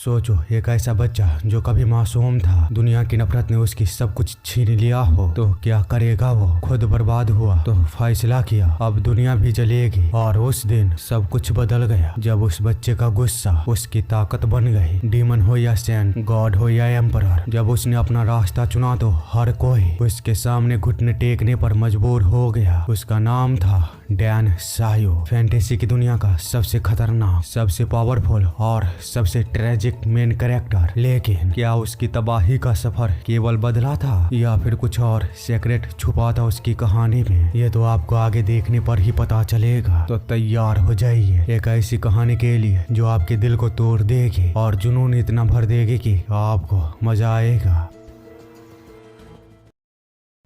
सोचो, एक ऐसा बच्चा जो कभी मासूम था, दुनिया की नफरत ने उसकी सब कुछ छीन लिया हो तो क्या करेगा वो। खुद बर्बाद हुआ तो फैसला किया अब दुनिया भी जलेगी। और उस दिन सब कुछ बदल गया जब उस बच्चे का गुस्सा उसकी ताकत बन गई। डीमन हो या सेंट, गॉड हो या एम्परर, जब उसने अपना रास्ता चुना तो हर कोई उसके सामने घुटने टेकने पर मजबूर हो गया। उसका नाम था डैन सायो, फैंटेसी की दुनिया का सबसे खतरनाक, सबसे पावरफुल और सबसे ट्रेजिक मेन कैरेक्टर। लेकिन क्या उसकी तबाही का सफर केवल बदला था या फिर कुछ और सीक्रेट छुपा था उसकी कहानी में? ये तो आपको आगे देखने पर ही पता चलेगा। तो तैयार हो जाइए एक ऐसी कहानी के लिए जो आपके दिल को तोड़ देगी और जुनून इतना भर देगी कि आपको मजा आएगा।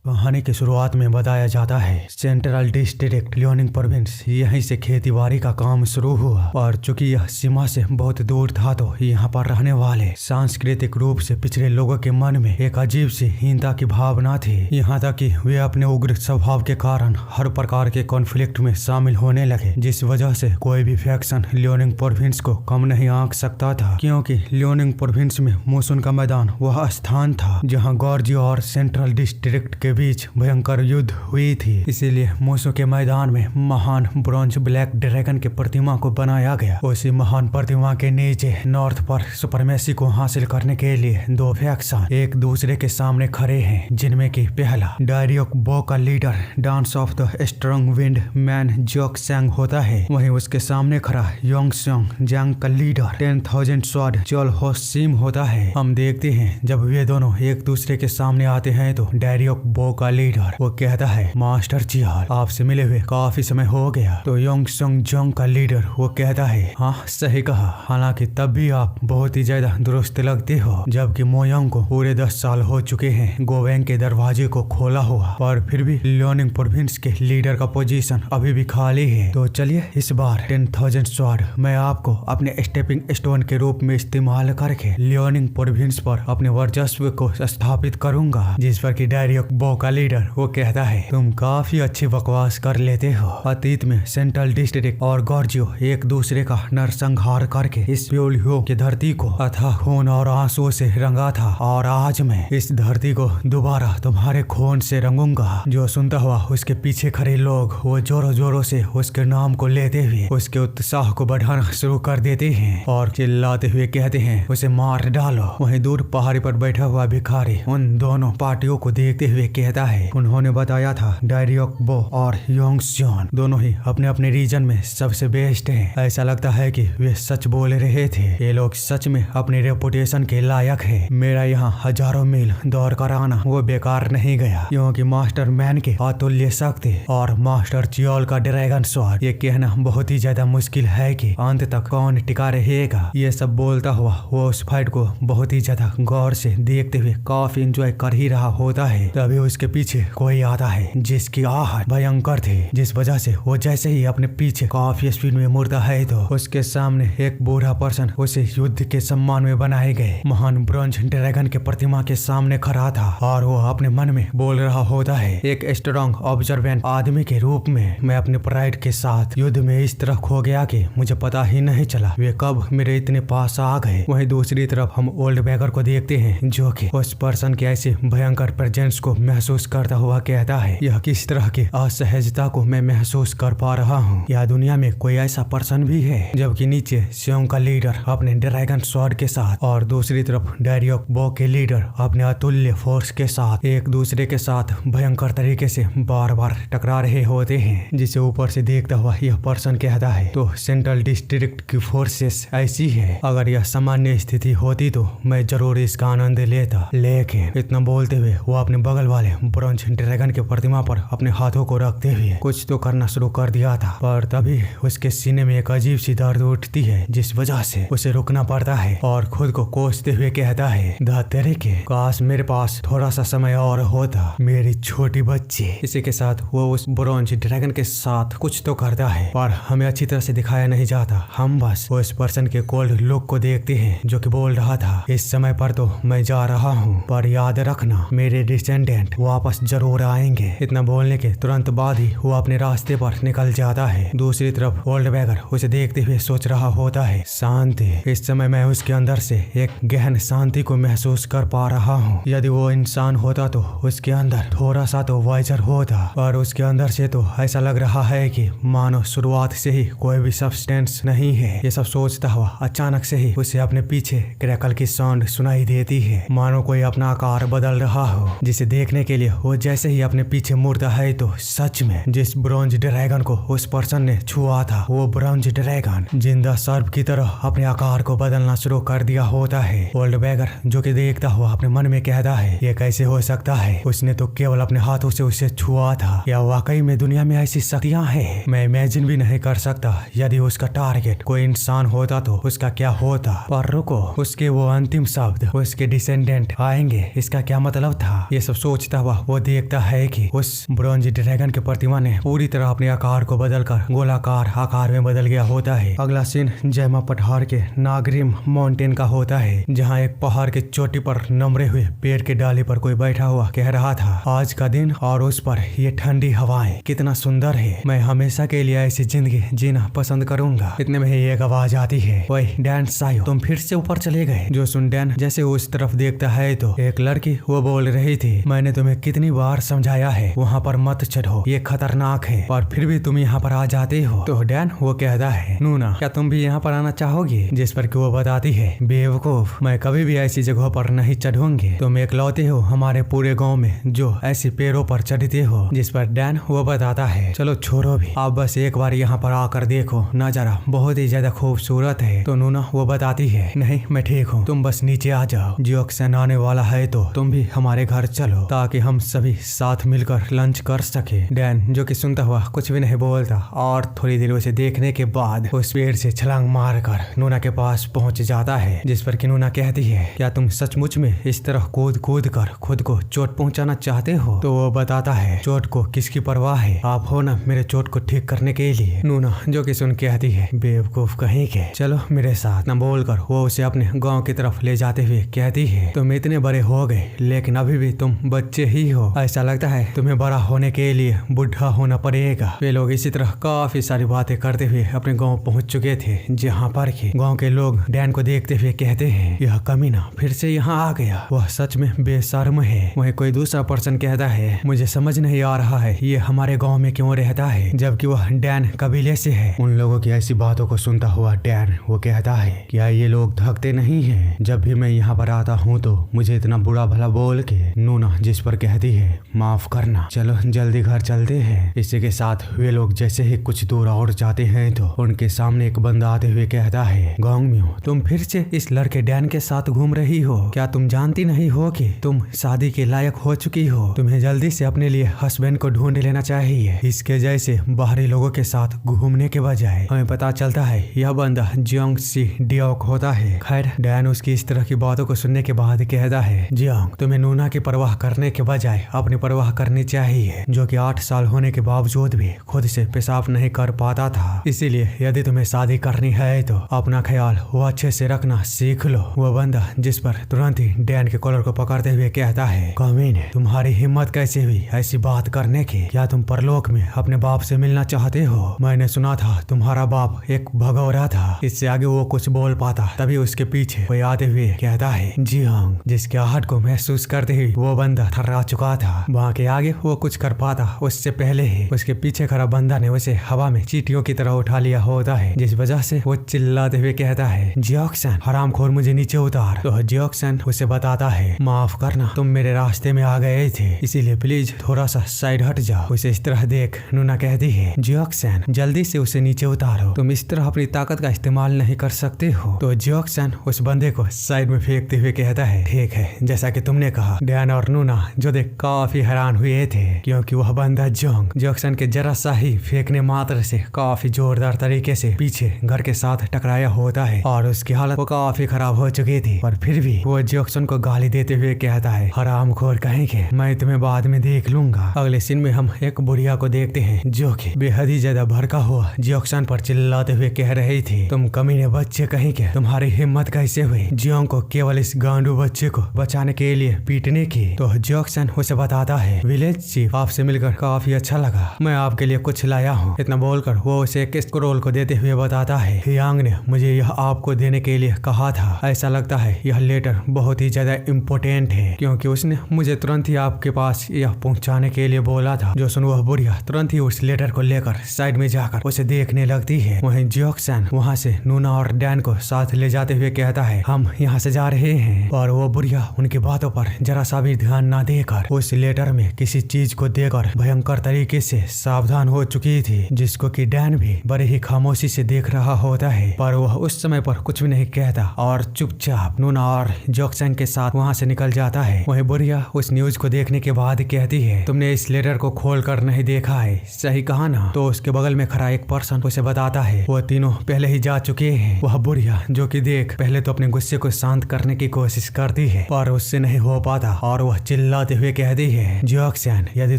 कहानी की शुरुआत में बताया जाता है सेंट्रल डिस्ट्रिक्ट लियोनिंग प्रोविंस, यहीं से खेती बाड़ी का काम शुरू हुआ। और चूंकि यह सीमा से बहुत दूर था तो यहाँ पर रहने वाले सांस्कृतिक रूप से पिछड़े लोगों के मन में एक अजीब सी हीनता की भावना थी। यहाँ तक कि वे अपने उग्र स्वभाव के कारण हर प्रकार के कॉन्फ्लिक्ट में शामिल होने लगे, जिस वजह से कोई भी फैक्शन लियोनिंग प्रोविंस को कम नहीं आंक सकता था। क्योंकि लियोनिंग प्रोविंस में मोसुन का मैदान वह स्थान था जहाँ गॉर्जियो और सेंट्रल डिस्ट्रिक्ट के बीच भयंकर युद्ध हुई थी। इसीलिए मोसो के मैदान में महान ब्रॉन्ज ब्लैक ड्रैगन की प्रतिमा को बनाया गया। उसी महान प्रतिमा के नीचे नॉर्थ पर सुपरमेसी को हासिल करने के लिए दो फैक्शन एक दूसरे के सामने खड़े हैं, जिनमें की पहला डायरियोक बो का leader dance of the strong wind man joke सैंग होता है। वहीं उसके सामने खड़ा योंग सोंग जंग का लीडर 10,000 स्वॉर्ड चोल हो सिम होता है। हम देखते हैं जब वे दोनों एक दूसरे के सामने आते हैं तो डायरियोक बो का लीडर वो कहता है, मास्टर चियाल आपसे मिले हुए काफी समय हो गया। तो योंग सोंग जोंग का लीडर वो कहता है, हाँ सही कहा, हालांकि तब भी आप बहुत ही ज्यादा दुरुस्त लगते हो। जबकि मोयोंग को पूरे 10 साल हो चुके हैं गोवेंग के दरवाजे को खोला हुआ, और फिर भी लियोनिंग प्रोविंस के लीडर का पोजीशन अभी भी खाली है। तो चलिए इस बार 10,000 स्वॉर्ड मैं आपको अपने स्टेपिंग स्टोन के रूप में इस्तेमाल करके लियोनिंग प्रोविंस पर अपने वर्चस्व को स्थापित करूंगा। जिस पर की डायरियोक बो का लीडर वो कहता है, तुम काफी अच्छी बकवास कर लेते हो। अतीत में सेंट्रल डिस्ट्रिक्ट और गॉर्जियो एक दूसरे का नरसंहार करके इस प्योलियो की धरती को अथाह खून और आंसुओं से रंगा था, और आज मैं इस धरती को दोबारा तुम्हारे खून से रंगूंगा। जो सुनता हुआ उसके पीछे खड़े लोग वो जोरों जोरों से उसके नाम को लेते हुए उसके उत्साह को बढ़ाना शुरू कर देते हैं और चिल्लाते हुए कहते हैं, उसे मार डालो। वहीं दूर पहाड़ी पर बैठा हुआ भिखारी उन दोनों पार्टियों को देखते हुए कहता है, उन्होंने बताया था डायरियोक बो और योंग स्योन दोनों ही अपने अपने रीजन में सबसे बेस्ट हैं। ऐसा लगता है कि वे सच बोल रहे थे। ये लोग सच में अपनी रेपुटेशन के लायक है। मेरा यहाँ हजारों मील दौड़ कर आना वो बेकार नहीं गया, क्योंकि मास्टर मैन के अतुल्य शक्ति और मास्टर चियोल का ड्रैगन स्वॉर्ड, ये कहना बहुत ही ज्यादा मुश्किल है कि अंत तक कौन टिका रहेगा। ये सब बोलता हुआ वो उस फाइट को बहुत ही ज्यादा गौर से देखते हुए काफी एंजॉय कर ही रहा होता है। तभी उसके पीछे कोई आता है जिसकी आहट भयंकर थी, जिस वजह से वो जैसे ही अपने पीछे काफी स्पीड में मुड़ता है तो उसके सामने एक बूढ़ा पर्सन उसे युद्ध के सम्मान में बनाए गए महान ब्रॉन्ज ड्रैगन के प्रतिमा के सामने खड़ा था, और वो अपने मन में बोल रहा होता है, एक स्ट्रॉन्ग ऑब्जर्वेंट आदमी के रूप में मैं अपने प्राइड के साथ युद्ध में इस तरह खो गया कि मुझे पता ही नहीं चला वे कब मेरे इतने पास आ गए। वहीं दूसरी तरफ हम ओल्ड बैगर को देखते हैं जो कि उस पर्सन के ऐसे भयंकर प्रेजेंस को महसूस करता हुआ कहता है, यह किस तरह की असहजता को मैं महसूस कर पा रहा हूँ। यह दुनिया में कोई ऐसा पर्सन भी है? जबकि नीचे स्योंग का लीडर अपने ड्रैगन स्वॉर्ड के साथ और दूसरी तरफ डायरियोक बो के लीडर अपने अतुल्य फोर्स के साथ एक दूसरे के साथ भयंकर तरीके से बार बार टकरा रहे होते हैं, जिसे ऊपर से देखता हुआ यह पर्सन कहता है, तो सेंट्रल डिस्ट्रिक्ट की फोर्सेस ऐसी है, अगर यह सामान्य स्थिति होती तो मैं जरूर इसका आनंद लेता। लेकिन इतना बोलते हुए वो अपने बगल वाले ब्रॉन्ज ड्रैगन के प्रतिमा पर अपने हाथों को रखते हुए कुछ तो करना शुरू कर दिया था, पर तभी उसके सीने में एक अजीब सी दर्द उठती है, जिस वजह से उसे रुकना पड़ता है और खुद को कोसते हुए कहता है, धत्तेरे के काश मेरे पास थोड़ा सा समय और होता, मेरी छोटी बच्ची। इसी के साथ वो उस ब्रॉन्ज ड्रैगन के साथ कुछ तो करता है, पर हमें अच्छी तरह से दिखाया नहीं जाता। हम बस उस पर्सन के कोल्ड लुक को देखते हैं जो कि बोल रहा था, इस समय पर तो मैं जा रहा हूँ, पर याद रखना मेरे डिसेंडेंट वापस जरूर आएंगे। इतना बोलने के तुरंत बाद ही वो अपने रास्ते पर निकल जाता है। दूसरी तरफ गोल्डबैगर उसे देखते हुए सोच रहा होता है, शांति। इस समय मैं उसके अंदर से एक गहन शांति को महसूस कर पा रहा हूँ। यदि वो इंसान होता तो उसके अंदर थोड़ा सा तो वाइजर होता, और उसके अंदर से तो ऐसा लग रहा है कि मानो शुरुआत से ही कोई भी सब्सटेंस नहीं है। ये सब सोचता हुआ अचानक से ही उसे अपने पीछे क्रैकल की साउंड सुनाई देती है, मानो कोई अपना आकार बदल रहा हो, जिसे देखने के लिए वो जैसे ही अपने पीछे मुड़ता है तो सच में जिस ब्रॉन्ज ड्रैगन को उस पर्सन ने छुआ था वो ब्रॉन्ज ड्रैगन जिंदा सर्प की तरह अपने आकार को बदलना शुरू कर दिया होता है। गोल्डबैगर जो कि देखता हुआ अपने मन में कहता है, ये कैसे हो सकता है? उसने तो केवल अपने हाथों से उसे छुआ था। या वाकई में दुनिया में ऐसी शक्तियां हैं? मैं इमेजिन भी नहीं कर सकता। यदि उसका टारगेट कोई इंसान होता तो उसका क्या होता। पर रुको, उसके वो अंतिम शब्द, उसके डिसेंडेंट आएंगे, इसका क्या मतलब था? ये सब सोचता हुआ वो देखता है कि उस ब्रॉन्ज ड्रैगन की प्रतिमा ने पूरी तरह अपने आकार को बदलकर गोलाकार आकार में बदल गया होता है। अगला सीन जैमा पठार के नागरिम माउंटेन का होता है, जहाँ एक पहाड़ के चोटी पर नमरे हुए पेड़ के डाली पर कोई बैठा हुआ कह रहा था, आज का दिन और उस पर ये ठंडी हवाएं कितना सुंदर है। मैं हमेशा के लिए ऐसी जिंदगी जीना पसंद करूंगा। इतने में ही एक आवाज आती है, वही डैन सायो, तुम फिर से ऊपर चले गए। जो सुन डैन जैसे उस तरफ देखता है तो एक लड़की वो बोल रही थी, मैंने तुम्हें कितनी बार समझाया है वहाँ पर मत चढ़ो, ये खतरनाक है, और फिर भी तुम यहाँ पर आ जाते हो। तो डैन वो कहता है, नूना क्या तुम भी यहाँ पर आना चाहोगी? जिस पर कि वो बताती है, बेवकूफ, मैं कभी भी ऐसी जगहों पर नहीं चढ़ूंगी। तुम इकलौते हो हमारे पूरे गांव में जो ऐसी पेड़ों पर चढ़ते हो। जिस पर डैन वो बताता है, चलो छोड़ो भी, आप बस एक बार यहाँ पर आकर देखो, नजारा बहुत ही ज्यादा खूबसूरत है। तो नूना वो बताती है, नहीं मैं ठीक हूँ, तुम बस नीचे आ जाओ। जियोक्सन आने वाला है तो तुम भी हमारे घर चलो, ताकि हम सभी साथ मिलकर लंच कर सके। डैन जो कि सुनता हुआ कुछ भी नहीं बोलता, और थोड़ी देर उसे देखने के बाद उस पेड़ से छलांग मारकर नूना के पास पहुंच जाता है। जिस पर कि नूना कहती है, क्या तुम सचमुच में इस तरह कूद कूद कर खुद को चोट पहुंचाना चाहते हो? तो वो बताता है, चोट को किसकी परवाह है, आप हो ना मेरे चोट को ठीक करने के लिए। नूना जो कि सुन कहती है, बेवकूफ कहीं के, चलो मेरे साथ। न बोलकर वो उसे अपने गांव की तरफ ले जाते हुए कहती है, तुम इतने बड़े हो गए लेकिन अभी भी तुम बच्चे ही हो, ऐसा लगता है तुम्हें बड़ा होने के लिए बुढ़ा होना पड़ेगा। वे लोग इसी तरह काफी सारी बातें करते हुए अपने गांव पहुंच चुके थे, जहां पर कि गांव के लोग डैन को देखते हुए कहते हैं, यह कमीना फिर से यहाँ आ गया, वह सच में बेशर्म है। वहीं कोई दूसरा पर्सन कहता है, मुझे समझ नहीं आ रहा है ये हमारे गांव में क्यों रहता है, जबकि वह डैन कबीले से है। उन लोगों की ऐसी बातों को सुनता हुआ डैन वो कहता है, क्या ये लोग थकते नहीं हैं? जब भी मैं यहाँ पर आता हूँ तो मुझे इतना बुरा भला बोल के। नूना जिस पर कहती है, माफ करना, चलो जल्दी घर चलते हैं। इसी के साथ वे लोग जैसे ही कुछ दूर और जाते हैं तो उनके सामने एक बंदा आते हुए कहता है, गांगम्यो, तुम फिर से इस लड़के डैन के साथ घूम रही हो? क्या तुम जानती नहीं हो कि तुम शादी के लायक हो चुकी हो? तुम्हें जल्दी से अपने लिए हस्बैंड को ढूंढ लेना चाहिए, इसके जैसे बाहरी लोगों के साथ घूमने के बजाय। हमें पता चलता है यह बंदा जियोंग सी डियोक होता है। खैर डैन उसकी इस तरह की बातों को सुनने के बाद कहता है, जियोंग, तुम्हें नूना की परवाह करने के बजाय अपनी परवाह करनी चाहिए, जो कि 8 साल होने के बावजूद भी खुद से पेशाब नहीं कर पाता था। इसीलिए यदि तुम्हें शादी करनी है तो अपना ख्याल वो अच्छे से रखना सीख लो। वो बंदा जिस पर तुरंत ही डैन के कॉलर को पकड़ते हुए कहता है, कमीने, तुम्हारी हिम्मत कैसे हुई ऐसी बात करने की? क्या तुम परलोक में अपने बाप से मिलना चाहते हो? मैंने सुना था तुम्हारा बाप एक भगौरा था। इससे आगे वो कुछ बोल पाता, तभी उसके पीछे कोई आते हुए कहता है, जियोंग, जिसके आहट को महसूस करते ही वो बंदा थर्रा चुका था। वहाँ के आगे वो कुछ कर पाता उससे पहले ही उसके पीछे खड़ा बंदा ने उसे हवा में चींटियों की तरह उठा लिया होता है, जिस वजह से वो चिल्लाते हुए कहता है, जियोक्सन, हरामखोर, मुझे नीचे उतार। तो जियोक्सन उसे बताता है, माफ करना, तुम मेरे रास्ते में आ गए थे, इसीलिए प्लीज थोड़ा सा साइड हट जाओ। उसे इस तरह देख नूना कहती है, जियोक्सन, जल्दी से उसे नीचे उतारो, तुम इस तरह अपनी ताकत का इस्तेमाल नहीं कर सकते हो। तो जियोक्सन उस बंदे को साइड में फेंकते हुए कहता है, ठीक है, जैसा कि तुमने कहा। डैन और नूना जो देख काफी हैरान हुए थे, क्योंकि वह बंदा जियोक्सन के जरा सा ही फेंकने मात्र से काफी जोरदार तरीके से पीछे घर के साथ टकराया होता है, और उसकी हालत वो काफी खराब हो चुकी थी। पर फिर भी वो जियोक्सन को गाली देते हुए कहता है, हरामखोर कहेंगे, मैं तुम्हें बाद में देख लूंगा। अगले सीन में हम एक बुढ़िया को देखते हैं जो कि बेहद ही ज्यादा भड़का हुआ जियोक्सन पर चिल्लाते हुए कह रही थी, तुम कमीने बच्चे कहेंगे, तुम्हारी हिम्मत कैसे हुई जियोंग को केवल इस गांडू बच्चे को बचाने के लिए पीटने की? तो जियोक्सन उसे बताता है, विलेज चीफ आपसे मिलकर काफी अच्छा लगा, मैं आपके लिए कुछ लाया हूँ। इतना बोलकर वो उसे एक स्क्रोल को देते हुए बताता है, यांग ने मुझे यह आपको देने के लिए कहा था। ऐसा लगता है यह लेटर बहुत ही ज्यादा इम्पोर्टेंट है, क्योंकि उसने मुझे तुरंत ही आपके पास यह पहुंचाने के लिए बोला था। जो सुन वह बुढ़िया तुरंत ही उस लेटर को लेकर साइड में जाकर उसे देखने लगती है। वहीं जियोक्सन वहाँ से नूना और डैन को साथ ले जाते हुए कहता है, हम यहाँ से जा रहे हैं। और वो बुढ़िया उनकी बातों पर जरा सा भी ध्यान न देकर उस लेटर में किसी चीज को देकर भयंकर तरीके से सावधान हो चुकी थी, जिसको कि डैन भी बड़े ही खामोशी से देख रहा होता है। पर वह उस समय पर कुछ भी नहीं कहता और चुपचाप नूना और जियोक्सन के साथ वहाँ से निकल जाता है। वहीं बुढ़िया उस न्यूज को देखने के बाद कहती है, तुमने इस लेटर को खोल कर नहीं देखा है, सही कहा ना? तो उसके बगल में खड़ा एक पर्सन उसे बताता है, वो तीनों पहले ही जा चुके हैं। वह बुढ़िया जो कि देख पहले तो अपने गुस्से को शांत करने की कोशिश करती है, पर उससे नहीं हो पाता और वह चिल्लाते हुए कहती है, जियोक्सन यदि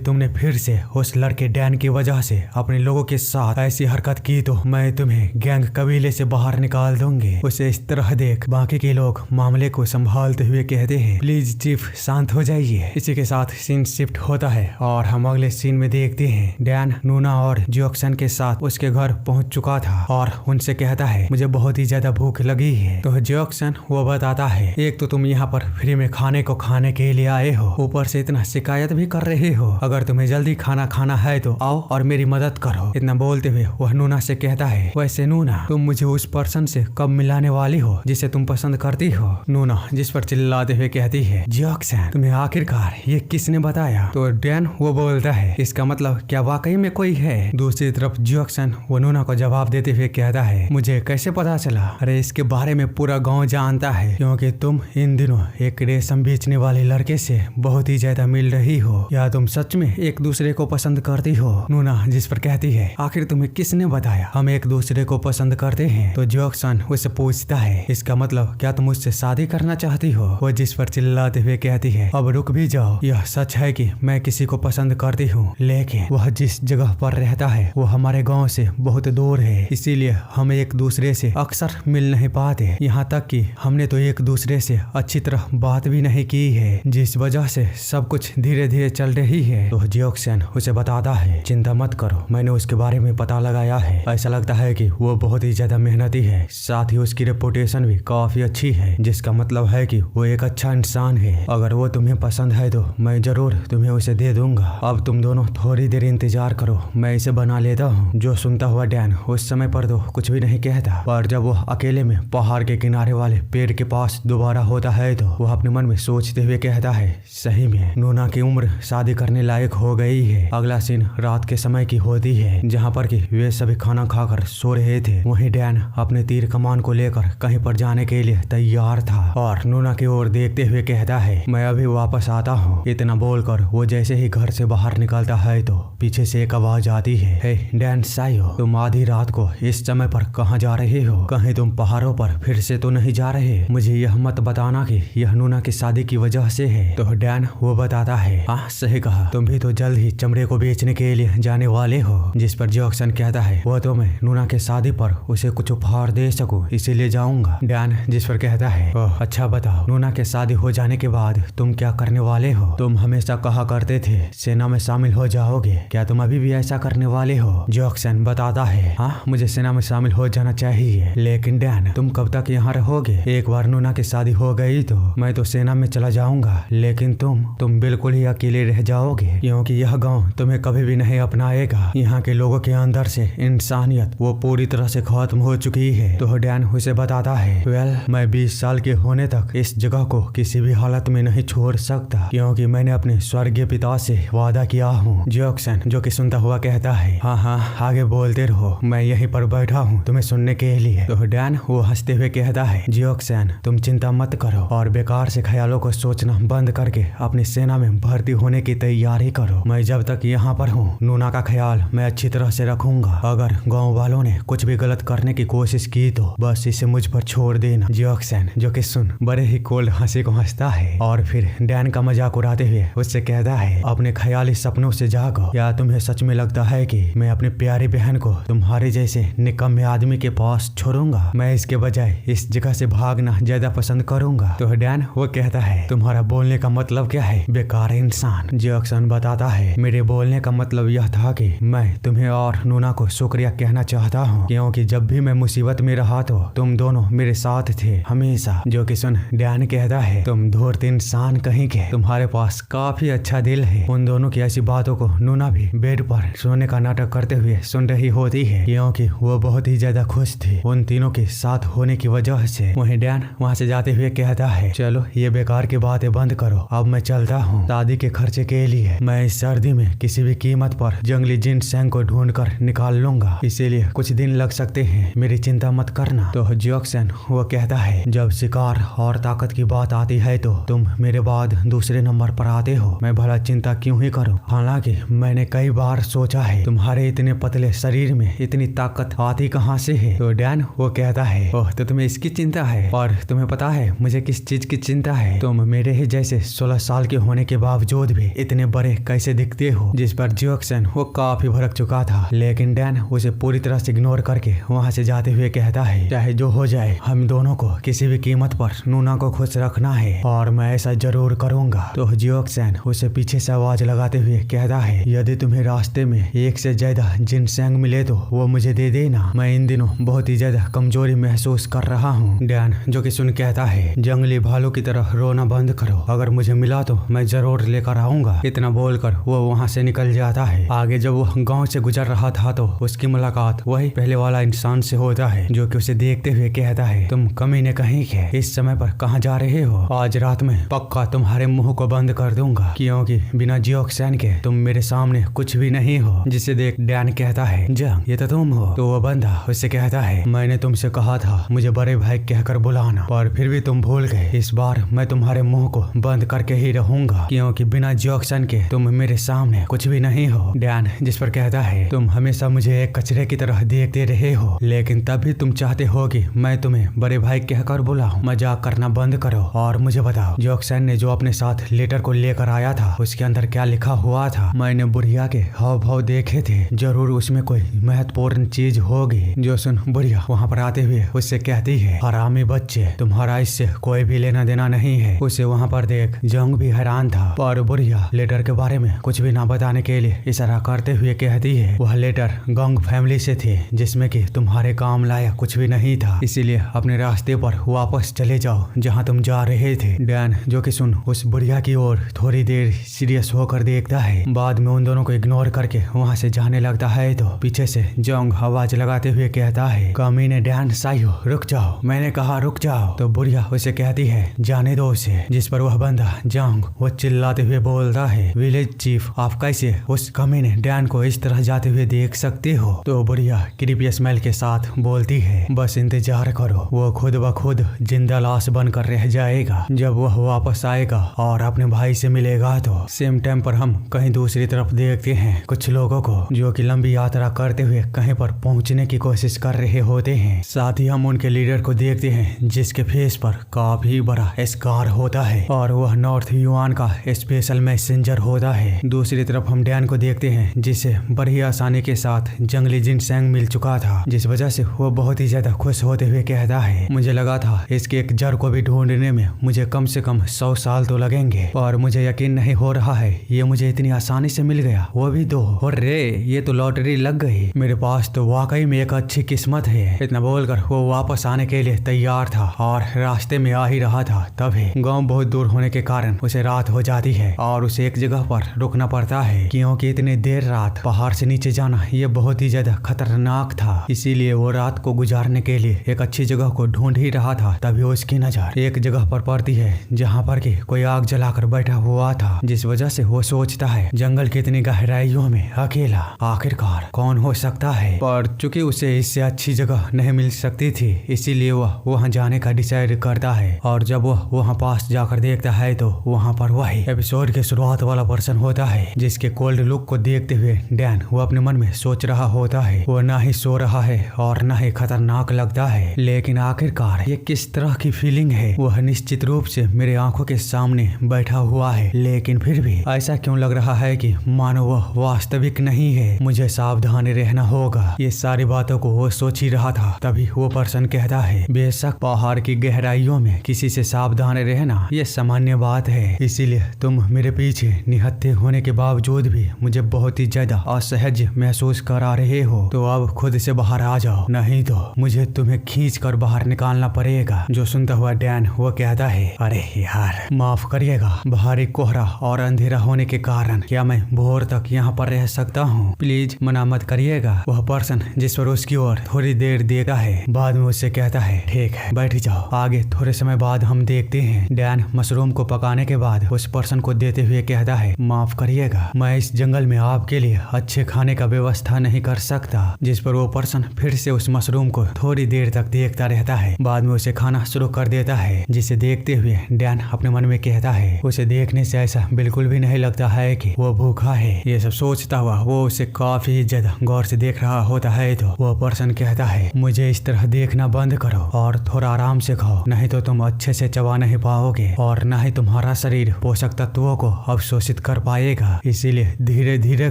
तुमने फिर से उस लड़के डैन की वजह से अपने लोगों के साथ ऐसी हरकत की तो मैं तुम्हें गैंग कबीले से बाहर निकाल दूंगी। उसे इस तरह देख बाकी के लोग मामले को संभालते हुए कहते हैं, प्लीज चीफ शांत हो जाइए। इसी के साथ सीन शिफ्ट होता है और हम अगले सीन में देखते हैं डैन नूना और जियोक्सन के साथ उसके घर पहुंच चुका था और उनसे कहता है, मुझे बहुत ही ज्यादा भूख लगी है। तो जियोक्सन वो बताता है, एक तो तुम यहाँ पर फ्री में खाने को खाने के लिए आए हो, ऊपर से इतना शिकायत भी कर रहे हो। अगर तुम्हें जल्दी खाना खाना है तो आओ और मेरी मदद करो। इतना बोलते हुए वह नूना से कहता है, वैसे नूना तुम मुझे उस पर्सन से कब मिलाने वाली हो जिसे तुम पसंद करती हो? नूना जिस पर चिल्लाते हुए कहती है, जियोक्सन तुम्हें आखिरकार ये किसने बताया? तो डैन वो बोलता है, इसका मतलब क्या वाकई में कोई है? दूसरी तरफ जियोक्सन वो नूना को जवाब देते हुए कहता है, मुझे कैसे पता चला? अरे इसके बारे में पूरा गांव जानता है, क्योंकि तुम इन दिनों एक रेशम बेचने वाले लड़के से बहुत ही ज्यादा मिल रही हो। या तुम सच में एक दूसरे को पसंद करती हो? नूना जिस पर कहती है, आखिर तुम्हें किसने बताया हम एक दूसरे को पसंद करते हैं? तो जियोक्सन उससे पूछता है, इसका मतलब क्या तुम मुझसे शादी करना चाहती हो? वो जिस पर चिल्लाते हुए कहती है, अब रुक भी जाओ, यह सच है कि मैं किसी को पसंद करती हूँ, लेकिन वह जिस जगह पर रहता है वो हमारे गांव से बहुत दूर है, इसीलिए हम एक दूसरे से अक्सर मिल नहीं पाते। यहाँ तक कि हमने तो एक दूसरे से अच्छी तरह बात भी नहीं की है, जिस वजह से सब कुछ धीरे धीरे चल रही है। तो जियोक्सन उसे बताता है, चिंता मत करो, मैंने उसके बारे में पता लगाया है। ऐसा लगता है कि वो बहुत ही ज्यादा मेहनती है, साथ ही उसकी रेपुटेशन भी काफी अच्छी है, जिसका मतलब है कि वो एक अच्छा इंसान है। अगर वो तुम्हें पसंद है तो मैं जरूर तुम्हें उसे दे दूंगा। अब तुम दोनों थोड़ी देर इंतजार करो, मैं इसे बना लेता हूँ। जो सुनता हुआ डैन उस समय पर तो कुछ भी नहीं कहता, पर जब वो अकेले में पहाड़ के किनारे वाले पेड़ के पास दोबारा होता है तो वह अपने मन में सोचते हुए कहता है, सही में नूना की उम्र शादी करने लायक हो गई है। अगला सीन रात के समय की होती है, जहाँ पर कि वे सभी खाना खाकर सो रहे थे। वहीं डैन अपने तीर कमान को लेकर कहीं पर जाने के लिए तैयार था और नूना की ओर देखते हुए कहता है, मैं अभी वापस आता हूँ। इतना बोलकर वो जैसे ही घर से बाहर निकलता है तो पीछे से एक आवाज आती है, हे डैन सायो, तुम आधी रात को इस समय पर कहाँ जा रहे हो? कहीं तुम पहाड़ों पर फिर से तो नहीं जा रहे? मुझे यह मत बताना कि यह नूना की शादी की वजह से है। तो डैन वो बताता है, हाँ सही कहा, तुम भी तो जल्द ही चमड़े को बेचने के लिए जाने वाले हो। जिस पर जियोक्सन कहता है, वो तो मैं नूना के शादी पर उसे कुछ उपहार दे सकूं इसीलिए जाऊंगा। डैन जिस पर कहता है, ओह अच्छा बताओ, नूना के शादी हो जाने के बाद तुम क्या करने वाले हो? तुम हमेशा कहा करते थे सेना में शामिल हो जाओगे, क्या तुम अभी भी ऐसा करने वाले हो? जियोक्सन बताता है, हाँ मुझे सेना में शामिल हो जाना चाहिए, लेकिन डैन तुम कब तक यहाँ रहोगे? एक बार नूना की शादी हो गई तो मैं तो सेना में चला जाऊंगा, लेकिन तुम बिल्कुल ही अकेले रह जाओगे, क्योंकि यह गांव तुम्हें कभी भी नहीं अपनाएगा। यहाँ के लोगों के अंदर से इंसानियत वो पूरी तरह से खत्म हो चुकी है। तो डैन उसे बताता है, वेल मैं 20 साल के होने तक इस जगह को किसी भी हालत में नहीं छोड़ सकता, क्योंकि मैंने अपने स्वर्गीय पिता से वादा किया हूँ। जियोक्सन जो कि सुनता हुआ कहता है, हाँ हाँ आगे बोलते रहो, मैं यहीं पर बैठा हूँ तुम्हें सुनने के लिए। तो डैन वो हंसते हुए कहता है, जियोक्सन तुम चिंता मत करो और बेकार से ख्यालों को सोचना बंद करके अपनी सेना में भर्ती होने की तैयारी करो। मैं जब तक यहाँ पर हूँ नूना का ख्याल मैं अच्छी तरह से रखूंगा। अगर गाँव वालों ने कुछ भी गलत करने की कोशिश की तो बस इसे मुझ पर छोड़ देना। जियोक्सन जो कि सुन बड़े ही कोल्ड हंसी को हंसता है और फिर डैन का मजाक उड़ाते हुए उससे कहता है, अपने ख्याली सपनों से जागो। या तुम्हें सच में लगता है कि मैं अपनी प्यारी बहन को तुम्हारे जैसे निकम्मे आदमी के पास छोड़ूंगा? मैं इसके बजाय इस जगह से भागना ज्यादा पसंद करूंगा। तो डैन वो कहता है, तुम्हारा बोलने का मतलब मतलब क्या है बेकार इंसान। जैक्सन बताता है मेरे बोलने का मतलब यह था कि मैं तुम्हें और नूना को शुक्रिया कहना चाहता हूँ, क्योंकि जब भी मैं मुसीबत में रहा तो तुम दोनों मेरे साथ थे हमेशा। जो कि सुन डैन कहता है तुम धूर्त इंसान कहीं के, तुम्हारे पास काफी अच्छा दिल है। उन दोनों की ऐसी बातों को नूना भी बेड पर सोने का नाटक करते हुए सुन रही होती है, क्योंकि वो बहुत ही ज्यादा खुश थी उन तीनों के साथ होने की वजह से। वहीं डैन वहाँ से जाते हुए कहता है चलो ये बेकार की बातें बंद करो, अब मैं चलता हूँ। शादी के खर्चे के लिए मैं इस सर्दी में किसी भी कीमत पर जंगली जिनसेंग को ढूंढ कर निकाल लूंगा, इसीलिए कुछ दिन लग सकते हैं, मेरी चिंता मत करना। तो जैक्सन वो कहता है जब शिकार और ताकत की बात आती है तो तुम मेरे बाद दूसरे नंबर पर आते हो, मैं भला चिंता क्यों ही करूं। हालांकि मैंने कई बार सोचा है तुम्हारे इतने पतले शरीर में इतनी ताकत आती कहाँ से है। तो डैन वो कहता है ओह तो तुम्हें इसकी चिंता है, और तुम्हें पता है मुझे किस चीज की चिंता है, तुम मेरे ही जैसे 16 साल के होने के बावजूद भी इतने बड़े कैसे दिखते हो। जिस पर जैक्सन वो काफी भड़क चुका था, लेकिन डैन उसे पूरी तरह से इग्नोर करके वहाँ से जाते हुए कहता है चाहे जो हो जाए हम दोनों को किसी भी कीमत पर नूना को खुश रखना है, और मैं ऐसा जरूर करूंगा। तो जैक्सन उसे पीछे से आवाज लगाते हुए कहता है यदि तुम्हें रास्ते में एक से ज्यादा जिनसेंग मिले तो वो मुझे दे देना, मैं इन दिनों बहुत ही ज्यादा कमजोरी महसूस कर रहा हूँ। डैन जो कि सुन कहता है जंगली भालू की तरह रोना बंद करो, अगर मुझे मिला तो मैं जरूर लेकर आऊंगा। इतना बोलकर वो वहाँ से निकल जाता है। आगे जब वो गांव से गुजर रहा था तो उसकी मुलाकात वही पहले वाला इंसान से होता है, जो कि उसे देखते हुए कहता है तुम कमीने कहीं के इस समय पर कहाँ जा रहे हो, आज रात में पक्का तुम्हारे मुंह को बंद कर दूंगा, क्योंकि बिना जैक्सन के तुम मेरे सामने कुछ भी नहीं हो। जिसे देख डैन कहता है जंग ये तो तुम हो। तो वो बंदा उससे कहता है मैंने तुमसे कहा था मुझे बड़े भाई कहकर बुलाना, पर फिर भी तुम भूल गए। इस बार मैं तुम्हारे मुंह को बंद करके ही रहूंगा, क्योंकि बिना जैक्सन के तुम मेरे सामने कुछ भी नहीं हो। डैन जिस पर कहता है तुम हमेशा मुझे एक कचरे की तरह देखते रहे हो, लेकिन तब भी तुम चाहते हो कि मैं तुम्हें बड़े भाई कहकर बुलाऊं। मजाक करना बंद करो और मुझे बताओ जैक्सन ने जो अपने साथ लेटर को लेकर आया था उसके अंदर क्या लिखा हुआ था। मैंने बुढ़िया के हाव भाव देखे थे, जरूर उसमें कोई महत्वपूर्ण चीज होगी। जो सुन बुढ़िया वहाँ पर आते हुए उससे कहती है हरामी बच्चे तुम्हारा इससे कोई भी लेना देना नहीं है। उसे वहाँ पर देख जंग भी हैरान था, पर बुढ़िया लेटर के बारे में कुछ भी ना बताने के लिए इशारा करते हुए कहती है वह लेटर गंग फैमिली से थे, जिसमें कि तुम्हारे काम लायक कुछ भी नहीं था, इसीलिए अपने रास्ते पर वापस चले जाओ जहाँ तुम जा रहे थे। डैन जो कि सुन उस बुढ़िया की ओर थोड़ी देर सीरियस होकर देखता है, बाद में उन दोनों को इग्नोर करके वहाँ से जाने लगता है तो पीछे से जंग आवाज लगाते हुए कहता है कमीने डैन साइयो रुक जाओ, मैंने कहा रुक जाओ। तो बुढ़िया उसे कहती है जाने दो उसे, जिस पर वह बंदा जंग वो चिल्लाते हुए बोलता है विलेज चीफ आप कैसे उस कमीने डैन को इस तरह जाते हुए देख सकते हो। तो बुढ़िया क्रीपी स्मेल के साथ बोलती है बस इंतजार करो, वो खुद ब खुद जिंदा लाश बनकर रह जाएगा। जब वह वापस आएगा और अपने भाई से मिलेगा तो सेम टाइम पर हम कहीं दूसरी तरफ देखते हैं कुछ लोगों को जो कि लंबी यात्रा करते हुए कहीं पर पहुंचने की कोशिश कर रहे होते हैं। साथ ही हम उनके लीडर को देखते हैं जिसके फेस पर काफी बड़ा स्कार होता है और वह नॉर्थ युआन का स्पेशल मैसेंजर होता है। दूसरी तरफ हम डैन को देखते हैं जिसे बड़ी आसानी के साथ जंगली जिनसेंग मिल चुका था, जिस वजह से वो बहुत ही ज्यादा खुश होते हुए कहता है मुझे लगा था इसके एक जड़ को भी ढूंढने में मुझे कम से कम 100 साल तो लगेंगे, और मुझे यकीन नहीं हो रहा है ये मुझे इतनी आसानी से मिल गया, वो भी 2। और रे ये तो लॉटरी लग गई, मेरे पास तो वाकई में एक अच्छी किस्मत है। इतना बोलकर वो वापस आने के लिए तैयार था और रास्ते में आ ही रहा था, तभी गांव बहुत दूर होने के कारण उसे रात हो जाती है और उसे एक जगह पर रुकना पड़ता है, क्योंकि इतनी देर रात पहाड़ से नीचे जाना ये बहुत ही ज्यादा खतरनाक था। इसीलिए वो रात को गुजारने के लिए एक अच्छी जगह को ढूंढ ही रहा था, तभी उसकी नजर एक जगह पर पड़ती है जहाँ पर कि कोई आग जलाकर बैठा हुआ था, जिस वजह से वो सोचता है जंगल की इतनी गहराइयों में अकेला आखिरकार कौन हो सकता है। पर चूंकि उसे इससे अच्छी जगह नहीं मिल सकती थी, इसीलिए वह वहाँ जाने का डिसाइड करता है, और जब वह वहाँ पास जाकर देखता है तो वहाँ पर वही एपिसोड के शुरुआत वाला पर्सन होता है, जिसके कोल्ड लुक को देखते हुए डैन वो अपने मन में सोच रहा होता है वो ना ही सो रहा है और ना ही खतरनाक लगता है, लेकिन आखिरकार ये किस तरह की फीलिंग है। वह निश्चित रूप से मेरे आंखों के सामने बैठा हुआ है, लेकिन फिर भी ऐसा क्यों लग रहा है कि मानो वह वास्तविक नहीं है, मुझे सावधान रहना होगा। ये सारी बातों को वो सोच ही रहा था, तभी वो पर्सन कहता है बेशक पहाड़ की गहराइयों में किसी से सावधान रहना ये सामान्य बात है, है, इसीलिए तुम मेरे पीछे निहत्थे होने के बावजूद भी मुझे बहुत ही ज्यादा असहज महसूस करा रहे हो। तो अब खुद से बाहर आ जाओ, नहीं तो मुझे तुम्हें खींच कर बाहर निकालना पड़ेगा। जो सुनता हुआ डैन वो कहता है, अरे यार माफ करिएगा, भारी कोहरा और अंधेरा होने के कारण क्या मैं भोर तक यहाँ पर रह सकता हूँ? प्लीज मना मत करिएगा। वह पर्सन जिस पर उसकी ओर थोड़ी देर देखा है, बाद में उससे कहता है, ठीक है बैठ जाओ, आगे थोड़े समय बाद हम देखते हैं। डैन मशरूम को पकाने के बाद उस पर्सन को देते हुए कहता है, माफ करिएगा, मैं इस जंगल में आपके लिए अच्छे खाने का व्यवस्था नहीं कर सकता। जिस पर वो पर्सन फिर से उस मशरूम को थोड़ी देर तक देखता रहता है, बाद में उसे खाना शुरू कर देता है। जिसे देखते हुए डैन अपने मन में कहता है, उसे देखने से ऐसा बिल्कुल भी नहीं लगता है कि वो भूखा है। ये सब सोचता हुआ वो उसे काफी ज्यादा गौर से देख रहा होता है। तो वो पर्सन कहता है, मुझे इस तरह देखना बंद करो और थोड़ा आराम से खाओ, नहीं तो तुम अच्छे से चबा नहीं पाओगे और न ही तुम्हारा शरीर पोषक तत्वों को अवशोषित कर पाएगा। इसीलिए धीरे धीरे